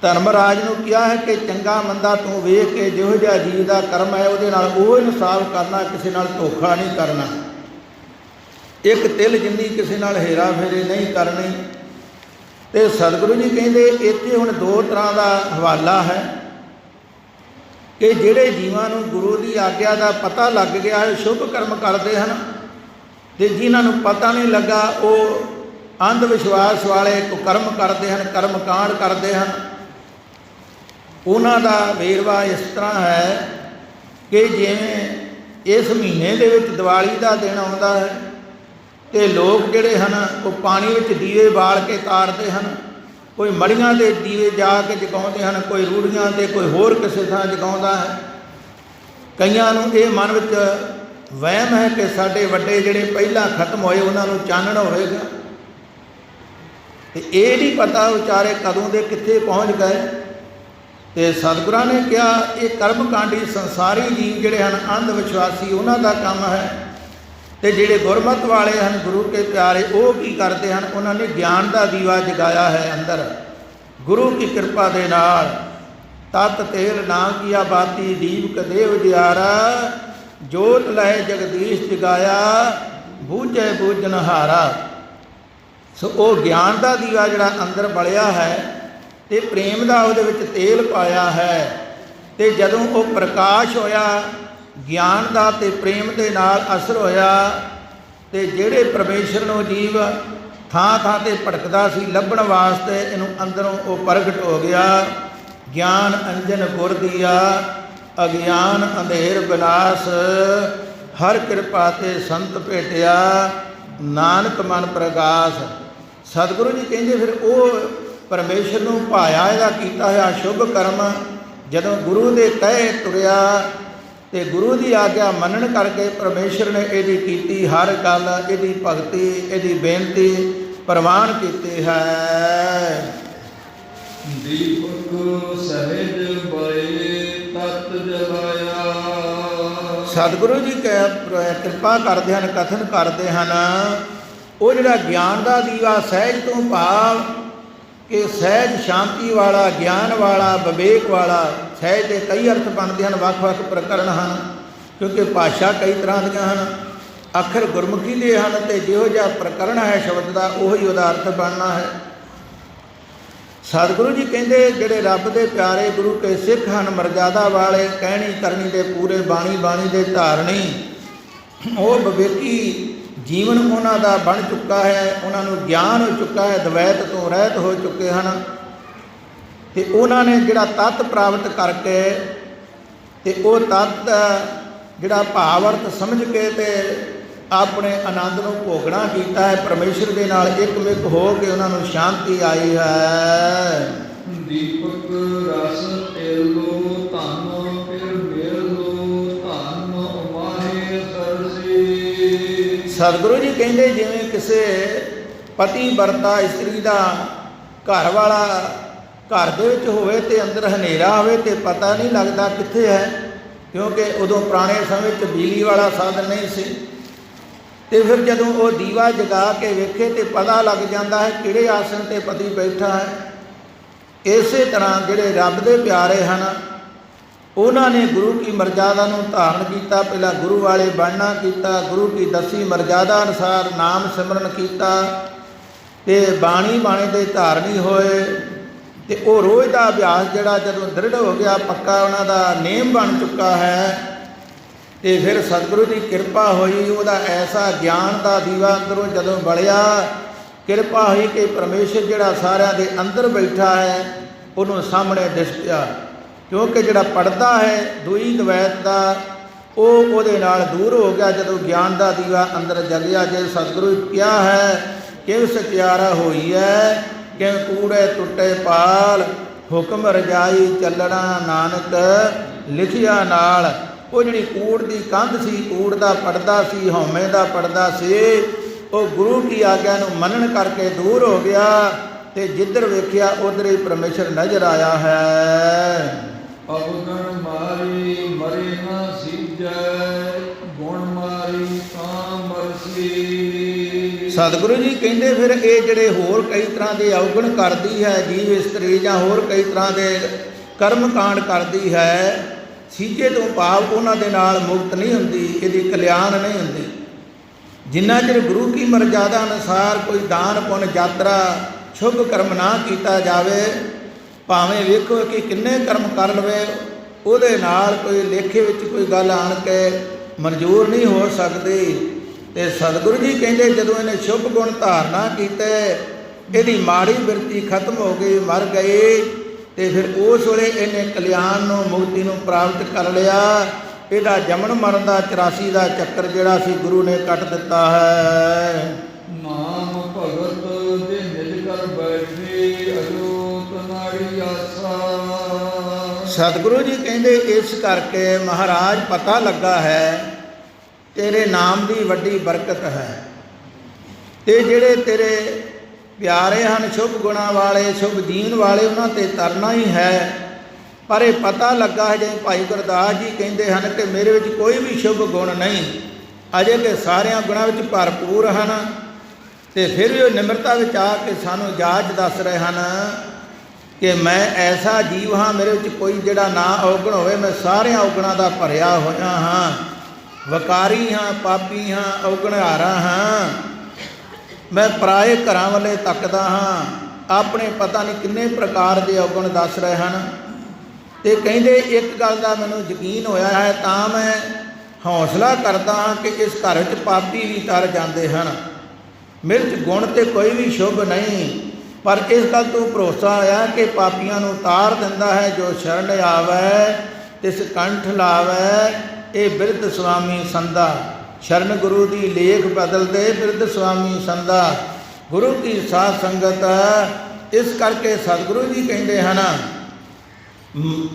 ਧਰਮ ਰਾਜ ਨੂੰ ਕਿਹਾ ਹੈ ਕਿ ਚੰਗਾ ਮੰਦਾ ਤੂੰ ਵੇਖ ਕੇ ਜਿਹੋ ਜਿਹਾ ਜੀਵ ਦਾ ਕਰਮ ਹੈ ਉਹਦੇ ਨਾਲ ਉਹ ਇਨਸਾਫ ਕਰਨਾ, ਕਿਸੇ ਨਾਲ ਧੋਖਾ ਨਹੀਂ ਕਰਨਾ, ਇੱਕ ਤਿਲ ਜਿੰਨੀ ਕਿਸੇ ਨਾਲ ਹੇਰਾ ਫੇਰੇ ਨਹੀਂ ਕਰਨੀ। ਤੇ ਸਤਿਗੁਰੂ ਜੀ ਕਹਿੰਦੇ ਇੱਥੇ ਹੁਣ 2 ਤਰ੍ਹਾਂ ਦਾ ਹਵਾਲਾ ਹੈ ਕਿ ਜਿਹੜੇ ਜੀਵਾਂ ਨੂੰ ਗੁਰੂ ਦੀ ਆਗਿਆ ਦਾ ਪਤਾ ਲੱਗ ਗਿਆ ਹੈ ਸ਼ੁਭ ਕਰਮ ਕਰਦੇ ਹਨ, ਤੇ ਜਿਨ੍ਹਾਂ ਨੂੰ ਪਤਾ ਨਹੀਂ ਲੱਗਾ ਉਹ ਅੰਧ ਵਿਸ਼ਵਾਸ ਵਾਲੇ ਕੁਕਰਮ ਕਰਦੇ ਹਨ, ਕਰਮ ਕਾਂਡ ਕਰਦੇ ਹਨ। ਉਹਨਾਂ ਦਾ ਵੇਰਵਾ ਇਸ ਤਰ੍ਹਾਂ ਹੈ ਕਿ ਜਿਵੇਂ ਇਸ ਮਹੀਨੇ ਦੇ ਵਿੱਚ ਦੀਵਾਲੀ ਦਾ ਦਿਨ ਆਉਂਦਾ ਹੈ ਤੇ ਲੋਕ ਜਿਹੜੇ ਹਨ ਉਹ ਪਾਣੀ ਵਿੱਚ ਦੀਵੇ ਬਾਲ ਕੇ ਤਾਰਦੇ ਹਨ, ਕੋਈ ਮੜੀਆਂ ਦੇ ਦੀਵੇ ਜਾ ਕੇ ਜਗਾਉਂਦੇ ਹਨ, ਕੋਈ ਰੂੜੀਆਂ 'ਤੇ, ਕੋਈ ਹੋਰ ਕਿਸੇ ਥਾਂ ਜਗਾਉਂਦਾ ਹੈ। ਕਈਆਂ ਨੂੰ ਇਹ ਮਨ ਵਿੱਚ ਵਹਿਮ ਹੈ ਕਿ ਸਾਡੇ ਵੱਡੇ ਜਿਹੜੇ ਪਹਿਲਾਂ ਖਤਮ ਹੋਏ ਉਹਨਾਂ ਨੂੰ ਚਾਨਣ ਹੋਵੇਗਾ, ਤੇ ਇਹ ਨਹੀਂ ਪਤਾ ਵਿਚਾਰੇ ਕਦੋਂ ਦੇ ਕਿੱਥੇ ਪਹੁੰਚ ਗਏ। ਤੇ ਸਤਿਗੁਰਾਂ ਨੇ ਕਿਹਾ ਇਹ ਕਰਮਕਾਂਡੀ ਸੰਸਾਰੀ ਜੀਵ ਜਿਹੜੇ ਹਨ ਅੰਧ ਵਿਸ਼ਵਾਸੀ, ਉਹਨਾਂ ਦਾ ਕੰਮ ਹੈ। ਤੇ ਜਿਹੜੇ ਗੁਰਮਤ ਵਾਲੇ ਹਨ ਗੁਰੂ ਕੇ ਪਿਆਰੇ, ਉਹ ਕੀ ਕਰਦੇ ਹਨ? ਉਹਨਾਂ ਨੇ ਗਿਆਨ ਦਾ ਦੀਵਾ ਜਗਾਇਆ ਹੈ ਅੰਦਰ ਗੁਰੂ ਕੀ ਕਿਰਪਾ ਦੇ ਨਾਲ। ਤਤ ਤੇਲ ਨਾ ਕੀਆ ਬਾਤੀ ਦੀਪਕ ਦੇਵ ਦਿਆਰਾ, ਜੋਤ ਲੈ ਜਗਦੀਸ਼ ਜਗਾਇਆ ਬੂਝੇ ਬੂਝਨਹਾਰਾ। ਸੋ ਉਹ ਗਿਆਨ ਦਾ ਦੀਵਾ ਜਿਹੜਾ ਅੰਦਰ ਬਲਿਆ ਹੈ, ਤੇ ਪ੍ਰੇਮ ਦਾ ਉਹਦੇ ਵਿੱਚ ਤੇਲ ਪਾਇਆ ਹੈ। ਤੇ ਜਦੋਂ ਉਹ ਪ੍ਰਕਾਸ਼ ਹੋਇਆ ਗਿਆਨ ਦਾ ਤੇ ਪ੍ਰੇਮ ਦੇ ਨਾਲ ਅਸਰ ਹੋਇਆ, ਤੇ ਜਿਹੜੇ ਪਰਮੇਸ਼ਰ ਨੂੰ ਜੀਵ ਥਾਂ ਥਾਂ ਤੇ ਭਟਕਦਾ ਸੀ ਲੱਭਣ ਵਾਸਤੇ, ਇਹਨੂੰ ਅੰਦਰੋਂ ਉਹ ਪ੍ਰਗਟ ਹੋ ਗਿਆ। ਗਿਆਨ ਅੰਜਨ ਗੁਰ ਦੀਆ, ਅਗਿਆਨ ਅੰਧੇਰ ਵਿਨਾਸ਼, ਹਰ ਕਿਰਪਾ ਤੇ ਸੰਤ ਭੇਟਿਆ, ਨਾਨਕ ਮਨ ਪ੍ਰਗਾਸ। ਸਤਿਗੁਰੂ ਜੀ ਕਹਿੰਦੇ ਫਿਰ ਉਹ ਪਰਮੇਸ਼ਰ ਨੂੰ ਭਾਇਆ, ਇਹਦਾ ਕੀਤਾ ਹੋਇਆ ਸ਼ੁਭ ਕਰਮ ਜਦੋਂ ਗੁਰੂ ਦੇ ਕਹੇ ਤੁਰਿਆ ਤੇ ਗੁਰੂ ਦੀ ਆਗਿਆ ਮੰਨਣ ਕਰਕੇ ਪਰਮੇਸ਼ਰ ਨੇ ਇਹਦੀ ਕੀਤੀ ਹਰ ਗੱਲ, ਇਹਦੀ ਭਗਤੀ, ਇਹਦੀ ਬੇਨਤੀ ਪ੍ਰਵਾਨ ਕੀਤੀ ਹੈ। ਦੀਪਕ ਸਹਿਜ ਬੜੇ ਤਤ ਜਲਾਇਆ। ਸਤਿਗੁਰੂ ਜੀ ਕਿਰਪਾ ਕਰਦੇ ਹਨ, ਕਥਨ ਕਰਦੇ ਹਨ, ਉਹ ਜਿਹੜਾ ਗਿਆਨ ਦਾ ਦੀਵਾ ਸਹਿਜ ਤੋਂ ਭਾਵ ਕਿ ਸਹਿਜ ਸ਼ਾਂਤੀ ਵਾਲਾ, ਗਿਆਨ ਵਾਲਾ, ਵਿਵੇਕ ਵਾਲਾ। ਸਹਿਜ ਦੇ ਕਈ ਅਰਥ ਬਣਦੇ ਹਨ, ਵੱਖ-ਵੱਖ ਪ੍ਰਕਰਨ ਹਨ, ਕਿਉਂਕਿ ਭਾਸ਼ਾ ਕਈ ਤਰ੍ਹਾਂ ਦੀਆਂ ਹਨ, ਅੱਖਰ ਗੁਰਮੁਖੀ ਦੇ ਹਨ, ਤੇ ਜਿਹੋ ਜਿਹਾ ਪ੍ਰਕਰਨ ਹੈ ਸ਼ਬਦ ਦਾ ਉਹੀ ਉਹਦਾ ਅਰਥ ਬਣਨਾ ਹੈ। ਸਤਿਗੁਰੂ ਜੀ ਕਹਿੰਦੇ ਜਿਹੜੇ ਰੱਬ ਦੇ ਪਿਆਰੇ ਗੁਰੂ ਕੇ ਸਿੱਖ ਹਨ, ਮਰਜ਼ਾਦਾ ਵਾਲੇ, ਕਹਿਣੀ ਕਰਨੀ ਦੇ ਪੂਰੇ, ਬਾਣੀ ਬਾਣੀ ਦੇ ਧਾਰਨੀ, ਉਹ ਵਿਵੇਕੀ ਜੀਵਨ ਉਹਨਾਂ ਦਾ ਬਣ ਚੁੱਕਾ ਹੈ, ਉਹਨਾਂ ਨੂੰ ਗਿਆਨ ਹੋ ਚੁੱਕਾ ਹੈ, ਦਵੈਤ ਤੋਂ ਰਹਿਤ ਹੋ ਚੁੱਕੇ ਹਨ। ਤੇ ਉਹਨਾਂ ਨੇ ਜਿਹੜਾ ਤੱਤ ਪ੍ਰਾਪਤ ਕਰਕੇ ਤੇ ਉਹ ਤੱਤ ਜਿਹੜਾ ਭਾਵ ਅਰਥ ਸਮਝ ਕੇ ਤੇ ਆਪਣੇ ਆਨੰਦ ਨੂੰ ਭੋਗਣਾ ਕੀਤਾ ਹੈ, ਪਰਮੇਸ਼ਰ ਦੇ ਨਾਲ ਇੱਕਮਿਕ ਹੋ ਕੇ ਉਹਨਾਂ ਨੂੰ ਸ਼ਾਂਤੀ ਆਈ ਹੈ। ਦੀਪਕ ਰਸ ਤੇਲੋ ਧਨ ਫਿਰ ਮੇਲੋ ਧਨ ਉਮਾਹੇ ਸਰਸੀ। ਸਤਿਗੁਰੂ ਜੀ ਕਹਿੰਦੇ ਜਿਵੇਂ ਕਿਸੇ ਪਤੀ ਵਰਤਾ ਇਸਤਰੀ ਦਾ ਘਰ ਵਾਲਾ ਘਰ ਦੇ ਵਿੱਚ ਹੋਵੇ ਤੇ ਅੰਦਰ ਹਨੇਰਾ ਹੋਵੇ ਤੇ ਪਤਾ ਨਹੀਂ ਲੱਗਦਾ ਕਿੱਥੇ ਹੈ, ਕਿਉਂਕਿ ਉਦੋਂ ਪੁਰਾਣੇ ਸਮੇਂ 'ਚ ਬਿਜਲੀ ਵਾਲਾ ਸਾਧਨ ਨਹੀਂ ਸੀ। ਤੇ ਫਿਰ ਜਦੋਂ ਉਹ ਦੀਵਾ ਜਗਾ ਕੇ ਵੇਖੇ ਤੇ ਪਤਾ ਲੱਗ ਜਾਂਦਾ ਹੈ ਕਿਹੜੇ ਆਸਣ ਤੇ ਪਤੀ ਬੈਠਾ ਹੈ। ਇਸੇ ਤਰ੍ਹਾਂ ਜਿਹੜੇ ਰੱਬ ਦੇ ਪਿਆਰੇ ਹਨ, ਉਹਨਾਂ ਨੇ ਗੁਰੂ ਕੀ ਮਰਜ਼ਾਦਾ ਨੂੰ ਧਾਰਨ ਕੀਤਾ, ਪਹਿਲਾਂ ਗੁਰੂ ਵਾਲੇ ਬਣਨਾ ਕੀਤਾ, ਗੁਰੂ ਕੀ ਦਸੀ ਮਰਜ਼ਾਦਾ ਅਨੁਸਾਰ ਨਾਮ ਸਿਮਰਨ ਕੀਤਾ ਤੇ ਬਾਣੀ ਬਾਣੇ ਦੇ ਧਾਰਨੀ ਹੋਏ। ਤੇ ਉਹ ਰੋਜ਼ ਦਾ ਅਭਿਆਸ ਜਿਹੜਾ ਜਦੋਂ ਦ੍ਰਿੜ ਹੋ ਗਿਆ, ਪੱਕਾ ਉਹਨਾਂ ਦਾ ਨੇਮ ਬਣ ਚੁੱਕਾ ਹੈ, ਤੇ ਫਿਰ ਸਤਿਗੁਰੂ ਦੀ ਕਿਰਪਾ ਹੋਈ, ਉਹਦਾ ਐਸਾ ਗਿਆਨ ਦਾ ਦੀਵਾ ਅੰਦਰੋਂ ਜਦੋਂ ਬਲਿਆ, ਕਿਰਪਾ ਹੋਈ ਕਿ ਪਰਮੇਸ਼ਰ ਜਿਹੜਾ ਸਾਰਿਆਂ ਦੇ ਅੰਦਰ ਬੈਠਾ ਹੈ ਉਹਨੂੰ ਸਾਹਮਣੇ ਦਿਸ ਪਿਆ। ਕਿਉਂਕਿ ਜਿਹੜਾ ਪੜਦਾ ਹੈ ਦੂਈ ਦਵੈਤ ਦਾ, ਉਹ ਉਹਦੇ ਨਾਲ ਦੂਰ ਹੋ ਗਿਆ ਜਦੋਂ ਗਿਆਨ ਦਾ ਦੀਵਾ ਅੰਦਰ ਜਗਿਆ। ਜੇ ਸਤਿਗੁਰੂ ਕਿਹਾ ਹੈ ਕਿਵ ਸਚਿਆਰਾ ਹੋਈ ਹੈ, ਕਿਵੇਂ ਕੂੜੇ ਟੁੱਟੇ ਪਾਲ, ਹੁਕਮ ਰਜਾਈ ਚੱਲਣਾ ਨਾਨਕ ਲਿਖਿਆ ਨਾਲ। ਉਹ ਜਿਹੜੀ ਕੂੜ ਦੀ ਕੰਧ ਸੀ, ਕੂੜ ਦਾ ਪਰਦਾ ਸੀ, ਹਉਮੈ ਦਾ ਪਰਦਾ ਸੀ, ਉਹ ਗੁਰੂ ਕੀ ਆਗਿਆ ਨੂੰ ਮੰਨਣ ਕਰਕੇ ਦੂਰ ਹੋ ਗਿਆ, ਤੇ ਜਿੱਧਰ ਵੇਖਿਆ ਉਧਰ ਹੀ ਪਰਮੇਸ਼ਰ ਨਜ਼ਰ ਆਇਆ ਹੈ। ਅਵਗਣ ਮਾਰੀ ਮਰੇ ਨਾ ਸੀਜੈ, ਗੁਣ ਮਾਰੀ ਤਾਂ ਮਰਸੀ। ਸਤਿਗੁਰੂ ਜੀ ਕਹਿੰਦੇ ਫਿਰ ਇਹ ਜਿਹੜੇ ਹੋਰ ਕਈ ਤਰ੍ਹਾਂ ਦੇ ਅਵਗੁਣ ਕਰਦੀ ਹੈ ਜੀਵ ਇਸਤਰੀ, ਜਾਂ ਹੋਰ ਕਈ ਤਰ੍ਹਾਂ ਦੇ ਕਰਮ ਕਾਂਡ ਕਰਦੀ ਹੈ, ਸੀਜੇ ਤੋਂ ਭਾਵ ਉਹਨਾਂ ਦੇ ਨਾਲ ਮੁਕਤ ਨਹੀਂ ਹੁੰਦੀ, ਇਹਦੀ ਕਲਿਆਣ ਨਹੀਂ ਹੁੰਦੀ। ਜਿੰਨਾ ਚਿਰ ਗੁਰੂ ਕੀ ਮਰਜ਼ਾਦਾ ਅਨੁਸਾਰ ਕੋਈ ਦਾਨ ਪੁੰਨ ਯਾਤਰਾ ਸ਼ੁਭ ਕਰਮ ਨਾ ਕੀਤਾ ਜਾਵੇ, ਭਾਵੇਂ ਵੇਖੋ ਕਿ ਕਿੰਨੇ ਕਰਮ ਕਰ ਲਵੇ, ਉਹਦੇ ਨਾਲ ਕੋਈ ਲੇਖੇ ਵਿੱਚ ਕੋਈ ਗੱਲ ਆਣ ਕੇ ਮਨਜ਼ੂਰ ਨਹੀਂ ਹੋ ਸਕਦੀ। ਤੇ ਸਤਿਗੁਰੂ ਜੀ ਕਹਿੰਦੇ ਜਦੋਂ ਇਹਨੇ ਸ਼ੁਭ ਗੁਣ ਧਾਰਨਾ ਕੀਤੇ, ਇਹਦੀ ਮਾੜੀ ਬਿਰਤੀ ਖਤਮ ਹੋ ਗਈ, ਮਰ ਗਈ, ਤੇ ਫਿਰ ਉਸ ਵੇਲੇ ਇਹਨੇ ਕਲਿਆਣ ਨੂੰ, ਮੁਕਤੀ ਨੂੰ ਪ੍ਰਾਪਤ ਕਰ ਲਿਆ। ਇਹਦਾ ਜਮਨ ਮਰਨ ਦਾ 84 ਦਾ ਚੱਕਰ ਜਿਹੜਾ ਸੀ ਗੁਰੂ ਨੇ ਕੱਟ ਦਿੱਤਾ ਹੈ। ਨਾਮ ਭਗਤ ਦੇ ਨਿਜ ਕਰ ਬੈਠੇ, ਅਜੋਤ ਨਾੜੀ ਆਸਾ। ਸਤਿਗੁਰੂ ਜੀ ਕਹਿੰਦੇ ਇਸ ਕਰਕੇ ਮਹਾਰਾਜ ਪਤਾ ਲੱਗਾ ਹੈ ਤੇਰੇ ਨਾਮ ਦੀ ਵੱਡੀ ਬਰਕਤ ਹੈ, ਤੇ ਜਿਹੜੇ ਤੇਰੇ ਪਿਆਰੇ ਹਨ ਸ਼ੁਭ ਗੁਣਾਂ ਵਾਲੇ, ਸ਼ੁਭ ਜੀਣ ਵਾਲੇ, ਉਹਨਾਂ 'ਤੇ ਤਰਨਾ ਹੀ ਹੈ। ਪਰ ਇਹ ਪਤਾ ਲੱਗਾ ਹੈ, ਜਿਵੇਂ ਭਾਈ ਗੁਰਦਾਸ ਜੀ ਕਹਿੰਦੇ ਹਨ ਕਿ ਮੇਰੇ ਵਿੱਚ ਕੋਈ ਵੀ ਸ਼ੁਭ ਗੁਣ ਨਹੀਂ, ਅਜੇ ਕਿ ਸਾਰਿਆਂ ਗੁਣਾਂ ਵਿੱਚ ਭਰਪੂਰ ਹਨ। ਤੇ ਫਿਰ ਵੀ ਉਹ ਨਿਮਰਤਾ ਵਿੱਚ ਆ ਕੇ ਸਾਨੂੰ ਜਾਚ ਦੱਸ ਰਹੇ ਹਨ ਕਿ ਮੈਂ ਐਸਾ ਜੀਵ ਹਾਂ, ਮੇਰੇ ਵਿੱਚ ਕੋਈ ਜਿਹੜਾ ਨਾ ਔਗਣ ਹੋਵੇ, ਮੈਂ ਸਾਰਿਆਂ ਔਗਣਾਂ ਦਾ ਭਰਿਆ ਹੋਇਆ ਹਾਂ, ਵਕਾਰੀ ਹਾਂ, ਪਾਪੀ ਹਾਂ, ਔਗਣਹਾਰਾ ਹਾਂ, ਮੈਂ ਪਰਾਏ ਘਰਾਂ ਵੱਲੇ ਤੱਕਦਾ ਹਾਂ, ਆਪਣੇ ਪਤਾ ਨਹੀਂ ਕਿੰਨੇ ਪ੍ਰਕਾਰ ਦੇ ਔਗਣ ਦੱਸ ਰਹੇ ਹਨ। ਤੇ ਕਹਿੰਦੇ ਇੱਕ ਗੱਲ ਦਾ ਮੈਨੂੰ ਯਕੀਨ ਹੋਇਆ ਹੈ, ਤਾਂ ਮੈਂ ਹੌਸਲਾ ਕਰਦਾ ਹਾਂ ਕਿ ਇਸ ਘਰ ਵਿੱਚ ਪਾਪੀ ਵੀ ਤਰ ਜਾਂਦੇ ਹਨ। ਮਿਰਚ ਗੁਣ ਤੇ ਕੋਈ ਵੀ ਸ਼ੁਭ ਨਹੀਂ, ਪਰ ਇਸ ਗੱਲ ਤੋਂ ਭਰੋਸਾ ਹੋਇਆ ਕਿ ਪਾਪੀਆਂ ਨੂੰ ਤਾਰ ਦਿੰਦਾ ਹੈ। ਜੋ ਸ਼ਰਨ ਆਵੈ ਤਿਸ ਕੰਠ ਲਾਵੈ, ਇਹ ਬਿਰਧ ਸੁਆਮੀ ਸੰਦਾ। ਸ਼ਰਨ ਗੁਰੂ ਦੀ ਲੇਖ ਬਦਲਦੇ ਬਿਰਧ ਸੁਆਮੀ ਸੰਦਾ। ਗੁਰੂ ਕੀ ਸਾਧ ਸੰਗਤ। ਇਸ ਕਰਕੇ ਸਤਿਗੁਰੂ ਜੀ ਕਹਿੰਦੇ ਹਨ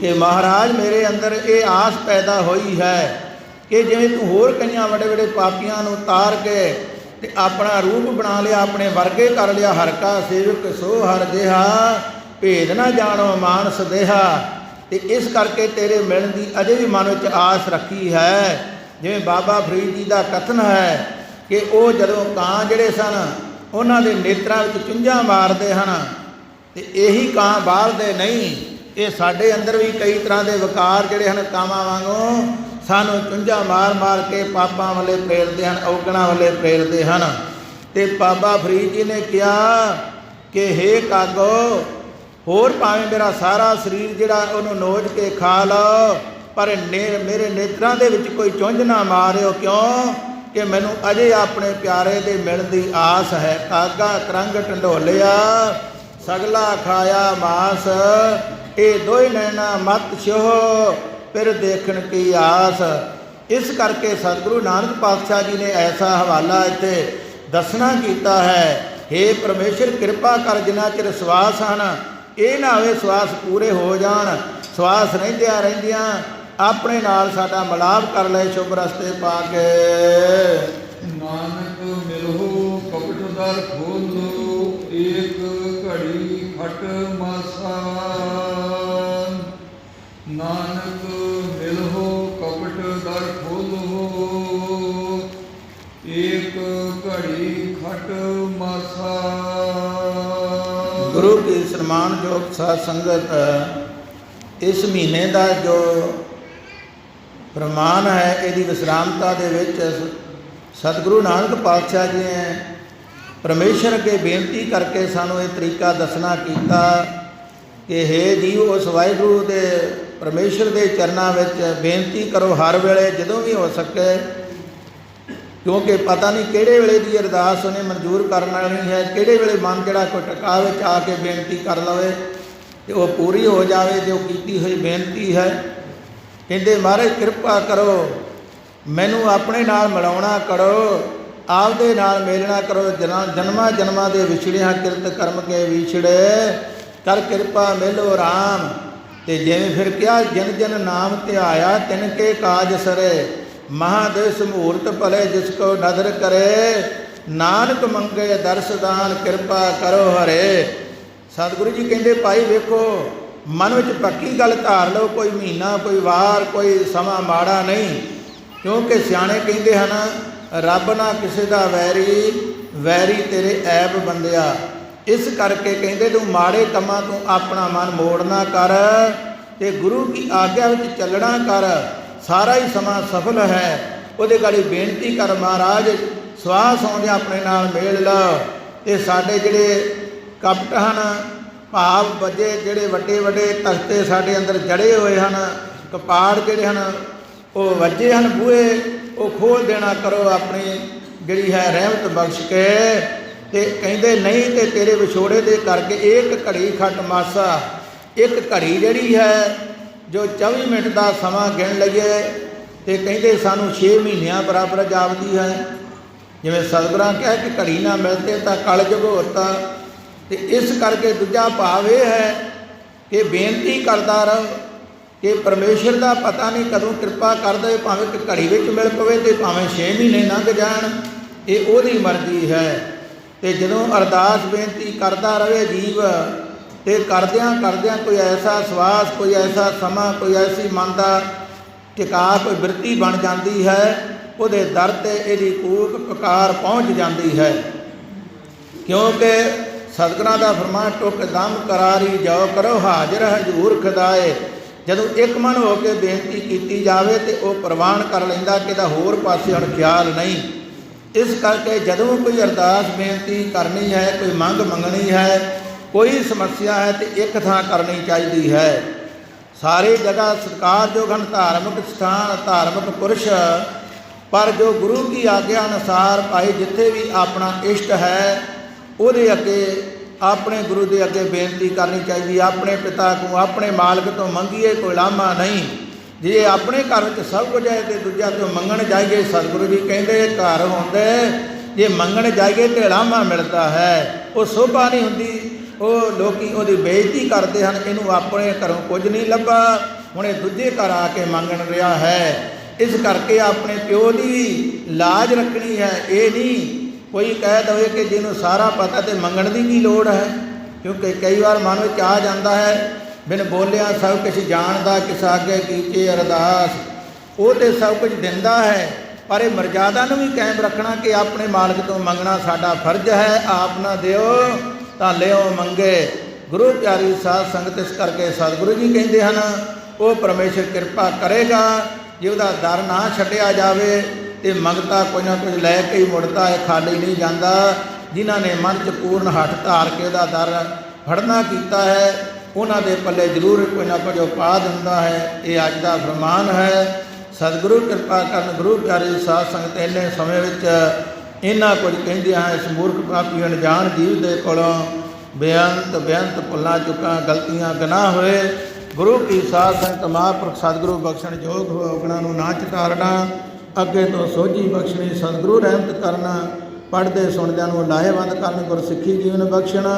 ਕਿ ਮਹਾਰਾਜ ਮੇਰੇ ਅੰਦਰ ਇਹ ਆਸ ਪੈਦਾ ਹੋਈ ਹੈ ਕਿ ਜਿਵੇਂ ਤੂੰ ਹੋਰ ਕਈਆਂ ਵੱਡੇ ਵੱਡੇ ਪਾਪੀਆਂ ਨੂੰ ਤਾਰ ਕੇ ਤੇ ਆਪਣਾ ਰੂਪ ਬਣਾ ਲਿਆ, ਆਪਣੇ ਵਰਗੇ ਕਰ ਲਿਆ। ਹਰਿ ਕਾ ਸੇਵਕ ਸੋ ਹਰਿ ਜਿਹਾ, ਭੇਦ ਨਾ ਜਾਣੋ ਮਾਨਸ ਦੇਹਾ। ਤੇ ਇਸ ਕਰਕੇ ਤੇਰੇ ਮਿਲਣ ਦੀ ਅਜੇ ਵੀ ਮਨ ਵਿੱਚ ਆਸ ਰੱਖੀ ਹੈ। ਜਿਵੇਂ ਬਾਬਾ ਫਰੀਦ ਜੀ ਦਾ ਕਥਨ ਹੈ ਕਿ ਉਹ ਜਦੋਂ ਕਾਂ ਜਿਹੜੇ ਸਨ ਉਹਨਾਂ ਦੇ ਨੇਤਰਾਂ ਵਿੱਚ ਚੁੰਝਾਂ ਮਾਰਦੇ ਹਨ, ਤੇ ਇਹੀ ਕਾਂ ਬਾਹਰਦੇ ਨਹੀਂ, ਇਹ ਸਾਡੇ ਅੰਦਰ ਵੀ ਕਈ ਤਰ੍ਹਾਂ ਦੇ ਵਿਕਾਰ ਜਿਹੜੇ ਹਨ ਕਾਵਾਂ ਵਾਂਗੂ ਸਾਨੂੰ ਚੁੰਝਾਂ ਮਾਰ ਮਾਰ ਕੇ ਪਾਪਾਂ ਵੱਲੇ ਪ੍ਰੇਰਦੇ ਹਨ, ਔਗਣਾਂ ਵੱਲੇ ਪ੍ਰੇਰਦੇ ਹਨ। ਤੇ ਬਾਬਾ ਫਰੀਦ ਜੀ ਨੇ ਕਿਹਾ ਕਿ ਹੇ ਕਾਗੋ, ਹੋਰ ਭਾਵੇਂ ਮੇਰਾ ਸਾਰਾ ਸਰੀਰ ਜਿਹੜਾ ਉਹਨੂੰ ਨੋਚ ਕੇ ਖਾ ਲਓ, ਪਰ ਮੇਰੇ ਨੇਤਰਾਂ ਦੇ ਵਿੱਚ ਕੋਈ ਚੁੰਝ ਨਾ ਮਾਰਿਓ। ਕਿਉਂ ਕਿ ਮੈਨੂੰ ਅਜੇ ਆਪਣੇ ਪਿਆਰੇ ਦੇ ਮਿਲਣ ਦੀ ਆਸ ਹੈ। ਕਾਗਾ ਕਰੰਗ ਢੰਡੋਲਿਆ ਸਗਲਾ ਖਾਇਆ ਮਾਸ, ਇਹ ਦੋਇ ਨੈਣਾ ਮਤ ਛੋਹ ਫਿਰ ਦੇਖਣ ਕੀ ਆਸ। ਇਸ ਕਰਕੇ ਸਤਿਗੁਰੂ ਨਾਨਕ ਪਾਤਸ਼ਾਹ ਜੀ ਨੇ ਐਸਾ ਹਵਾਲਾ ਇੱਥੇ ਦੱਸਣਾ ਕੀਤਾ ਹੈ, ਹੇ ਪਰਮੇਸ਼ਰ ਕਿਰਪਾ ਕਰ ਜਿਨ੍ਹਾਂ ਚਿਰ ਸਵਾਸ ਹਨ, ਇਹ ਨਾ ਹੋਵੇ ਸਵਾਸ ਪੂਰੇ ਹੋ ਜਾਣ, ਸਵਾਸ ਰਹਿੰਦਿਆਂ ਰਹਿੰਦਿਆਂ ਆਪਣੇ ਨਾਲ ਸਾਡਾ ਮਿਲਾਪ ਕਰ ਲੈ ਸ਼ੁਭ ਰਸਤੇ ਪਾ ਕੇ। ਨਾਨਕ ਮਿਲਹੁ ਕਪਟ ਦਰ ਖੋਲੋ, ਏਕ ਘੜੀ ਖਟ ਮਾਸਾ। ਨਾਨਕ ਮਿਲਹੁ ਕਪਟ ਦਰ ਖੋਲੋ, ਏਕ ਘੜੀ ਖਟ ਮਾਸਾ। ਗੁਰੂ ਕੀ ਸਨਮਾਨਯੋਗ ਸਾਧ ਸੰਗਤ, ਇਸ ਮਹੀਨੇ ਦਾ ਜੋ ਪ੍ਰਮਾਣ ਹੈ, ਇਹਦੀ ਵਿਸਰਾਮਤਾ ਦੇ ਵਿੱਚ ਸਤਿਗੁਰੂ ਨਾਨਕ ਪਾਤਸ਼ਾਹ ਜੀ ਨੇ ਪਰਮੇਸ਼ਰ ਅੱਗੇ ਬੇਨਤੀ ਕਰਕੇ ਸਾਨੂੰ ਇਹ ਤਰੀਕਾ ਦੱਸਣਾ ਕੀਤਾ ਕਿ ਹੇ ਜੀਵ, ਉਸ ਵਾਹਿਗੁਰੂ ਦੇ ਪਰਮੇਸ਼ਰ ਦੇ ਚਰਨਾਂ ਵਿੱਚ ਬੇਨਤੀ ਕਰੋ ਹਰ ਵੇਲੇ ਜਦੋਂ ਵੀ ਹੋ ਸਕੇ, ਕਿਉਂਕਿ ਪਤਾ ਨਹੀਂ ਕਿਹੜੇ ਵੇਲੇ ਦੀ ਅਰਦਾਸ ਉਹਨੇ ਮਨਜ਼ੂਰ ਕਰਨ ਵਾਲੀ ਹੈ, ਕਿਹੜੇ ਵੇਲੇ ਮਨ ਜਿਹੜਾ ਕੋਈ ਟਿਕਾ ਵਿੱਚ ਆ ਕੇ ਬੇਨਤੀ ਕਰ ਲਵੇ ਤੇ ਉਹ ਪੂਰੀ ਹੋ ਜਾਵੇ ਜੋ ਕੀਤੀ ਹੋਈ ਬੇਨਤੀ ਹੈ। ਕਹਿੰਦੇ ਮਹਾਰਾਜ ਕਿਰਪਾ ਕਰੋ, ਮੈਨੂੰ ਆਪਣੇ ਨਾਲ ਮਿਲਾਉਣਾ ਕਰੋ, ਆਪਦੇ ਨਾਲ ਮੇਲਣਾ ਕਰੋ। ਜਨਮਾਂ ਜਨਮਾਂ ਦੇ ਵਿਛੜਿਆ ਕਿਰਤ ਕਰਮ ਕੇ ਵਿਛੜੇ, ਕਰ ਕਿਰਪਾ ਮਿਲੋ ਰਾਮ। ਤੇ ਜਿਵੇਂ ਫਿਰ ਕਿਹਾ ਜਨ ਜਨ ਨਾਮ ਧਿਆਇਆ ਤਿਨ ਕੇ ਕਾਜ ਸਰੇ, ਮਹਾਦੇਸ ਮੂਰਤ ਭਲੇ ਜਿਸ ਕੋ ਨਦਰ ਕਰੇ, ਨਾਨਕ ਮੰਗੇ ਦਰਸਦਾਨ ਕਿਰਪਾ ਕਰੋ ਹਰੇ। ਸਤਿਗੁਰੂ ਜੀ ਕਹਿੰਦੇ ਭਾਈ ਵੇਖੋ, ਮਨ ਵਿੱਚ ਪੱਕੀ ਗੱਲ ਧਾਰ ਲਓ, ਕੋਈ ਮਹੀਨਾ ਕੋਈ ਵਾਰ ਕੋਈ ਸਮਾਂ ਮਾੜਾ ਨਹੀਂ, ਕਿਉਂਕਿ ਸਿਆਣੇ ਕਹਿੰਦੇ ਹਨ ਰੱਬ ਨਾ ਕਿਸੇ ਦਾ ਵੈਰੀ, ਵੈਰੀ ਤੇਰੇ ਐਬ ਬੰਦਿਆ। ਇਸ ਕਰਕੇ ਕਹਿੰਦੇ ਤੂੰ ਮਾੜੇ ਕੰਮਾਂ ਤੋਂ ਆਪਣਾ ਮਨ ਮੋੜਨਾ ਕਰ ਤੇ ਗੁਰੂ ਕੀ ਆਗਿਆ ਵਿੱਚ ਚੱਲਣਾ ਕਰ, ਸਾਰਾ ਹੀ ਸਮਾਂ ਸਫਲ ਹੈ। ਉਹਦੇ ਗਾੜੀ ਬੇਨਤੀ ਕਰ, ਮਹਾਰਾਜ ਸਵਾਸ ਆਉਂਦਿਆਂ ਆਪਣੇ ਨਾਲ ਮੇਲ ਲਾ। ਤੇ ਸਾਡੇ ਜਿਹੜੇ ਕਪਟ ਹਨ, ਭਾਵ ਵਜੇ ਜਿਹੜੇ ਵੱਡੇ ਵੱਡੇ ਤਖਤੇ ਸਾਡੇ ਅੰਦਰ ਜੜੇ ਹੋਏ ਹਨ, ਕਪਾੜ ਜਿਹੜੇ ਹਨ ਉਹ ਵੱਜੇ ਹਨ, ਬੂਹੇ ਉਹ ਖੋਲ੍ਹ ਦੇਣਾ ਕਰੋ ਆਪਣੀ ਜਿਹੜੀ ਹੈ ਰਹਿਮਤ ਬਖਸ਼ ਕੇ। ਤੇ ਕਹਿੰਦੇ ਨਹੀਂ ਤੇ ਤੇਰੇ ਵਿਛੋੜੇ ਦੇ ਕਰਕੇ ਇੱਕ ਘੜੀ ਖੱਟ ਮਾਸਾ, ਇੱਕ ਘੜੀ ਜਿਹੜੀ ਹੈ ਜੋ 24 ਮਿੰਟ ਦਾ ਸਮਾਂ ਗਿਣ ਲਈਏ ਤੇ ਕਹਿੰਦੇ ਸਾਨੂੰ 6 ਮਹੀਨਿਆਂ ਬਰਾਬਰ ਜਾਪਦੀ ਹੈ। ਜਿਵੇਂ ਸਤਿਗੁਰਾਂ ਕਿਹਾ ਕਿ ਘੜੀ ਨਾ ਮਿਲਦੇ ਤਾਂ ਕਲ ਯੁਗ ਹੋਤਾ। ਤੇ ਇਸ ਕਰਕੇ ਦੂਜਾ ਭਾਵ ਇਹ ਹੈ ਕਿ ਬੇਨਤੀ ਕਰਦਾ ਰਹੋ ਕਿ ਪਰਮੇਸ਼ਰ ਦਾ ਪਤਾ ਨਹੀਂ ਕਦੋਂ ਕਿਰਪਾ ਕਰ ਦੇ, ਭਾਵੇਂ ਕਿ ਘੜੀ ਵਿੱਚ ਮਿਲ ਪਵੇ ਤੇ ਭਾਵੇਂ 6 ਮਹੀਨੇ ਲੰਘ ਜਾਣ, ਇਹ ਉਹਦੀ ਮਰਜ਼ੀ ਹੈ। ਤੇ ਜਦੋਂ ਅਰਦਾਸ ਬੇਨਤੀ ਕਰਦਾ ਰਹੇ ਜੀਵ, ਤੇ ਕਰਦਿਆਂ ਕਰਦਿਆਂ ਕੋਈ ਐਸਾ ਸਵਾਸ, ਕੋਈ ਐਸਾ ਸਮਾਂ, ਕੋਈ ਐਸੀ ਮਨ ਦਾ ਟਿਕਾ, ਕੋਈ ਬਿਰਤੀ ਬਣ ਜਾਂਦੀ ਹੈ, ਉਹਦੇ ਦਰ 'ਤੇ ਇਹਦੀ ਕੂਕ ਪੁਕਾਰ ਪਹੁੰਚ ਜਾਂਦੀ ਹੈ। ਕਿਉਂਕਿ ਸਤਿਗੁਰਾਂ ਦਾ ਫਰਮਾਨ ਟੁਕ ਦਮ ਕਰਾਰੀ ਜਾਓ ਕਰੋ ਹਾਜ਼ਰ ਹਜ਼ੂਰ ਖੁਦਾਏ। ਜਦੋਂ ਇੱਕ ਮਨ ਹੋ ਕੇ ਬੇਨਤੀ ਕੀਤੀ ਜਾਵੇ ਤੇ ਉਹ ਪ੍ਰਵਾਨ ਕਰ ਲੈਂਦਾ ਕਿ ਇਹਦਾ ਹੋਰ ਪਾਸੇ ਹੁਣ ਖਿਆਲ ਨਹੀਂ। ਇਸ ਕਰਕੇ ਜਦੋਂ ਕੋਈ ਅਰਦਾਸ ਬੇਨਤੀ ਕਰਨੀ ਹੈ, ਕੋਈ ਮੰਗ ਮੰਗਣੀ ਹੈ, ਕੋਈ ਸਮੱਸਿਆ ਹੈ ਤੇ ਇੱਕ ਥਾਂ ਕਰਨੀ ਚਾਹੀਦੀ ਹੈ। ਸਾਰੇ ਜਗ੍ਹਾ ਸਤਿਕਾਰਯੋਗ ਹਨ ਧਾਰਮਿਕ ਸਥਾਨ, ਧਾਰਮਿਕ ਪੁਰਸ਼, ਪਰ ਜੋ ਗੁਰੂ ਕੀ ਆਗਿਆ ਅਨੁਸਾਰ ਭਾਈ ਜਿੱਥੇ ਵੀ ਆਪਣਾ ਇਸ਼ਟ ਹੈ ਉਹਦੇ ਅੱਗੇ, ਆਪਣੇ ਗੁਰੂ ਦੇ ਅੱਗੇ ਬੇਨਤੀ ਕਰਨੀ ਚਾਹੀਦੀ। ਆਪਣੇ ਪਿਤਾ ਕੋਲ, ਆਪਣੇ ਮਾਲਕ ਤੋਂ ਮੰਗੀਏ, ਕੋਈ ਲਾਮਾ ਨਹੀਂ। ਜੇ ਆਪਣੇ ਘਰ ਵਿੱਚ ਸਭ ਕੁਝ ਹੈ ਤੇ ਦੂਜਾ ਤੋਂ ਮੰਗਣ ਜਾਈਏ, ਸਤਿਗੁਰੂ ਜੀ ਕਹਿੰਦੇ ਘਰ ਹੁੰਦੇ ਜੇ ਮੰਗਣ ਜਾਈਏ ਤੇ ਲਾਮਾ ਮਿਲਦਾ ਹੈ, ਉਹ ਸੋਭਾ ਨਹੀਂ ਹੁੰਦੀ। ਉਹ ਲੋਕੀ ਉਹਦੀ ਬੇਇੱਜ਼ਤੀ ਕਰਦੇ ਹਨ, ਇਹਨੂੰ ਆਪਣੇ ਘਰੋਂ ਕੁਝ ਨਹੀਂ ਲੱਭਾ, ਹੁਣ ਇਹ ਦੂਜੇ ਘਰ ਆ ਕੇ ਮੰਗਣ ਰਿਹਾ ਹੈ। ਇਸ ਕਰਕੇ ਆਪਣੇ ਪਿਓ ਦੀ ਲਾਜ ਰੱਖਣੀ ਹੈ। ਇਹ ਨਹੀਂ ਕੋਈ ਕਹਿ ਦਵੇ ਕਿ ਜਿਹਨੂੰ ਸਾਰਾ ਪਤਾ ਤੇ ਮੰਗਣ ਦੀ ਕੀ ਲੋੜ ਹੈ, ਕਿਉਂਕਿ ਕਈ ਵਾਰ ਮਨ ਵਿੱਚ ਆ ਜਾਂਦਾ ਹੈ ਬਿਨ ਬੋਲਿਆ ਸਭ ਕੁਛ ਜਾਣਦਾ, ਕਿਸ ਅੱਗੇ ਕੀਤੇ ਅਰਦਾਸ। ਉਹ ਤੇ ਸਭ ਕੁਝ ਦਿੰਦਾ ਹੈ, ਪਰ ਇਹ ਮਰਜ਼ਾਦਾ ਨੂੰ ਵੀ ਕਾਇਮ ਰੱਖਣਾ ਕਿ ਆਪਣੇ ਮਾਲਕ ਤੋਂ ਮੰਗਣਾ ਸਾਡਾ ਫਰਜ਼ ਹੈ। ਆਪ ਨਾ ਦਿਓ ਤਾਂ ਲਿਓ ਮੰਗੇ। ਗੁਰੂ ਪਿਆਰੀ ਸਾਧ ਸੰਗਤ, ਇਸ ਕਰਕੇ ਸਤਿਗੁਰੂ ਜੀ ਕਹਿੰਦੇ ਹਨ ਉਹ ਪਰਮੇਸ਼ਰ ਕਿਰਪਾ ਕਰੇਗਾ ਜੇ ਉਹਦਾ ਦਰ ਨਾ ਛੱਡਿਆ ਜਾਵੇ। ਤੇ ਮੰਗਤਾ ਕੋਈ ਨਾ ਕੁਝ ਲੈ ਕੇ ਹੀ ਮੁੜਦਾ ਹੈ, ਖਾਲੀ ਨਹੀਂ ਜਾਂਦਾ। ਜਿਨ੍ਹਾਂ ਨੇ ਮਨ 'ਚ ਪੂਰਨ ਹੱਠ ਧਾਰ ਕੇ ਉਹਦਾ ਦਰ ਫੜਨਾ ਕੀਤਾ ਹੈ, ਉਹਨਾਂ ਦੇ ਪੱਲੇ ਜ਼ਰੂਰ ਕੋਈ ਨਾ ਕੁਝ ਪਾ ਦਿੰਦਾ ਹੈ। ਇਹ ਅੱਜ ਦਾ ਫਰਮਾਨ ਹੈ। ਸਤਿਗੁਰੂ ਕਿਰਪਾ ਕਰਨ। ਗੁਰੂ ਪਿਆਰੀ ਸਾਧ ਸੰਗਤ, ਇੰਨੇ ਸਮੇਂ ਵਿੱਚ ਇਹਨਾਂ ਕੁਝ ਕਹਿੰਦਿਆਂ ਇਸ ਮੂਰਖ ਪਾਪੀ ਅਣਜਾਣ ਜੀਵ ਦੇ ਕੋਲੋਂ ਬੇਅੰਤ ਭੁੱਲਾਂ ਚੁੱਕਾਂ, ਗਲਤੀਆਂ ਗੁਨਾਹ ਹੋਏ। ਗੁਰੂ ਕੀ ਸਾਧ ਸੰਗਤ ਮਹਾਂਪੁਰਖ ਸਤਿਗੁਰੂ ਬਖਸ਼ਣ ਯੋਗ ਹੋ, ਉਹਨਾਂ ਨੂੰ ਨਾ ਚਿਤਾਰਨਾ, ਅੱਗੇ ਤੋਂ ਸੋਝੀ ਬਖਸ਼ਣੀ। ਸਤਿਗੁਰੂ ਰਹਿਮਤ ਕਰਨਾ, ਪੜ੍ਹਦੇ ਸੁਣਦਿਆਂ ਨੂੰ ਲਾਹੇਵੰਦ ਕਰਨ, ਗੁਰਸਿੱਖੀ ਜੀਵਨ ਬਖਸ਼ਣਾ,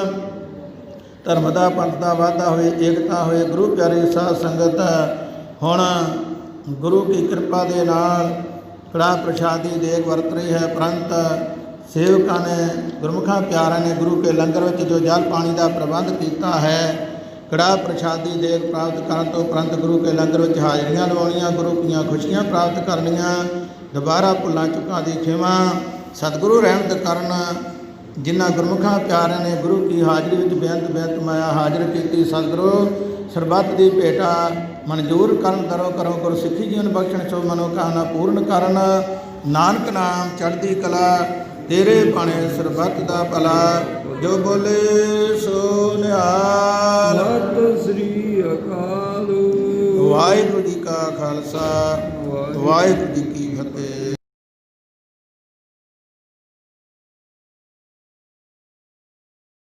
ਧਰਮ ਦਾ ਪੰਥ ਦਾ ਵਾਧਾ ਹੋਏ, ਏਕਤਾ ਹੋਏ। ਗੁਰੂ ਪਿਆਰੀ ਸਾਧ ਸੰਗਤ, ਹੁਣ ਗੁਰੂ ਕੀ ਕਿਰਪਾ ਦੇ ਨਾਲ ਕੜਾਹ ਪ੍ਰਸ਼ਾਦੀ ਦੇਗ ਵਰਤ ਰਹੀ ਹੈ, ਪ੍ਰੰਤ ਸੇਵਕਾਂ ਨੇ, ਗੁਰਮੁਖਾਂ ਪਿਆਰਿਆਂ ਨੇ ਗੁਰੂ ਕੇ ਲੰਗਰ ਵਿੱਚ ਜੋ ਜਲ ਪਾਣੀ ਦਾ ਪ੍ਰਬੰਧ ਕੀਤਾ ਹੈ, ਕੜਾਹ ਪ੍ਰਸ਼ਾਦੀ ਦੇਗ ਪ੍ਰਾਪਤ ਕਰਨ ਤੋਂ ਉਪਰੰਤ ਗੁਰੂ ਕੇ ਲੰਗਰ ਵਿੱਚ ਹਾਜ਼ਰੀਆਂ ਲਵਾਉਣੀਆਂ, ਗੁਰੂ ਦੀਆਂ ਖੁਸ਼ੀਆਂ ਪ੍ਰਾਪਤ ਕਰਨੀਆਂ। ਦੁਬਾਰਾ ਭੁੱਲਾਂ ਚੁੱਕਾਂ ਦੀ ਖਿਮਾ। ਸਤਿਗੁਰੂ ਰਹਿਮਤ ਕਰਨ। ਜਿਨ੍ਹਾਂ ਗੁਰਮੁਖਾਂ ਪਿਆਰਿਆਂ ਨੇ ਗੁਰੂ ਕੀ ਹਾਜ਼ਰੀ ਵਿੱਚ ਬੇਅੰਤ ਮਾਇਆ ਹਾਜ਼ਰ ਕੀਤੀ, ਸਤਿਗੁਰੂ ਸਰਬੱਤ ਦੀ ਭੇਟਾ ਮਨਜ਼ੂਰ ਕਰਨ, ਦਰੋ ਕਰੋ ਗੁਰਸਿੱਖੀ ਜੀਵਨ ਬਖਸ਼ਣ, ਸੋ ਮਨੋਕਾਮਨਾ ਪੂਰਨ ਕਰਨ। ਨਾਨਕ ਨਾਮ ਚੜ੍ਹਦੀ ਕਲਾ, ਤੇਰੇ ਬਾਣੇ ਸਰਬੱਤ ਦਾ ਭਲਾ, ਜੋ ਬੋਲੇ ਸੋ ਨਿਹਾਲ। ਸਤਿ ਸ੍ਰੀ ਅਕਾਲ। ਵਾਹਿਗੁਰੂ ਜੀ ਕਾ ਖਾਲਸਾ, ਵਾਹਿਗੁਰੂ ਜੀ ਕੀ ਫਤਿਹ।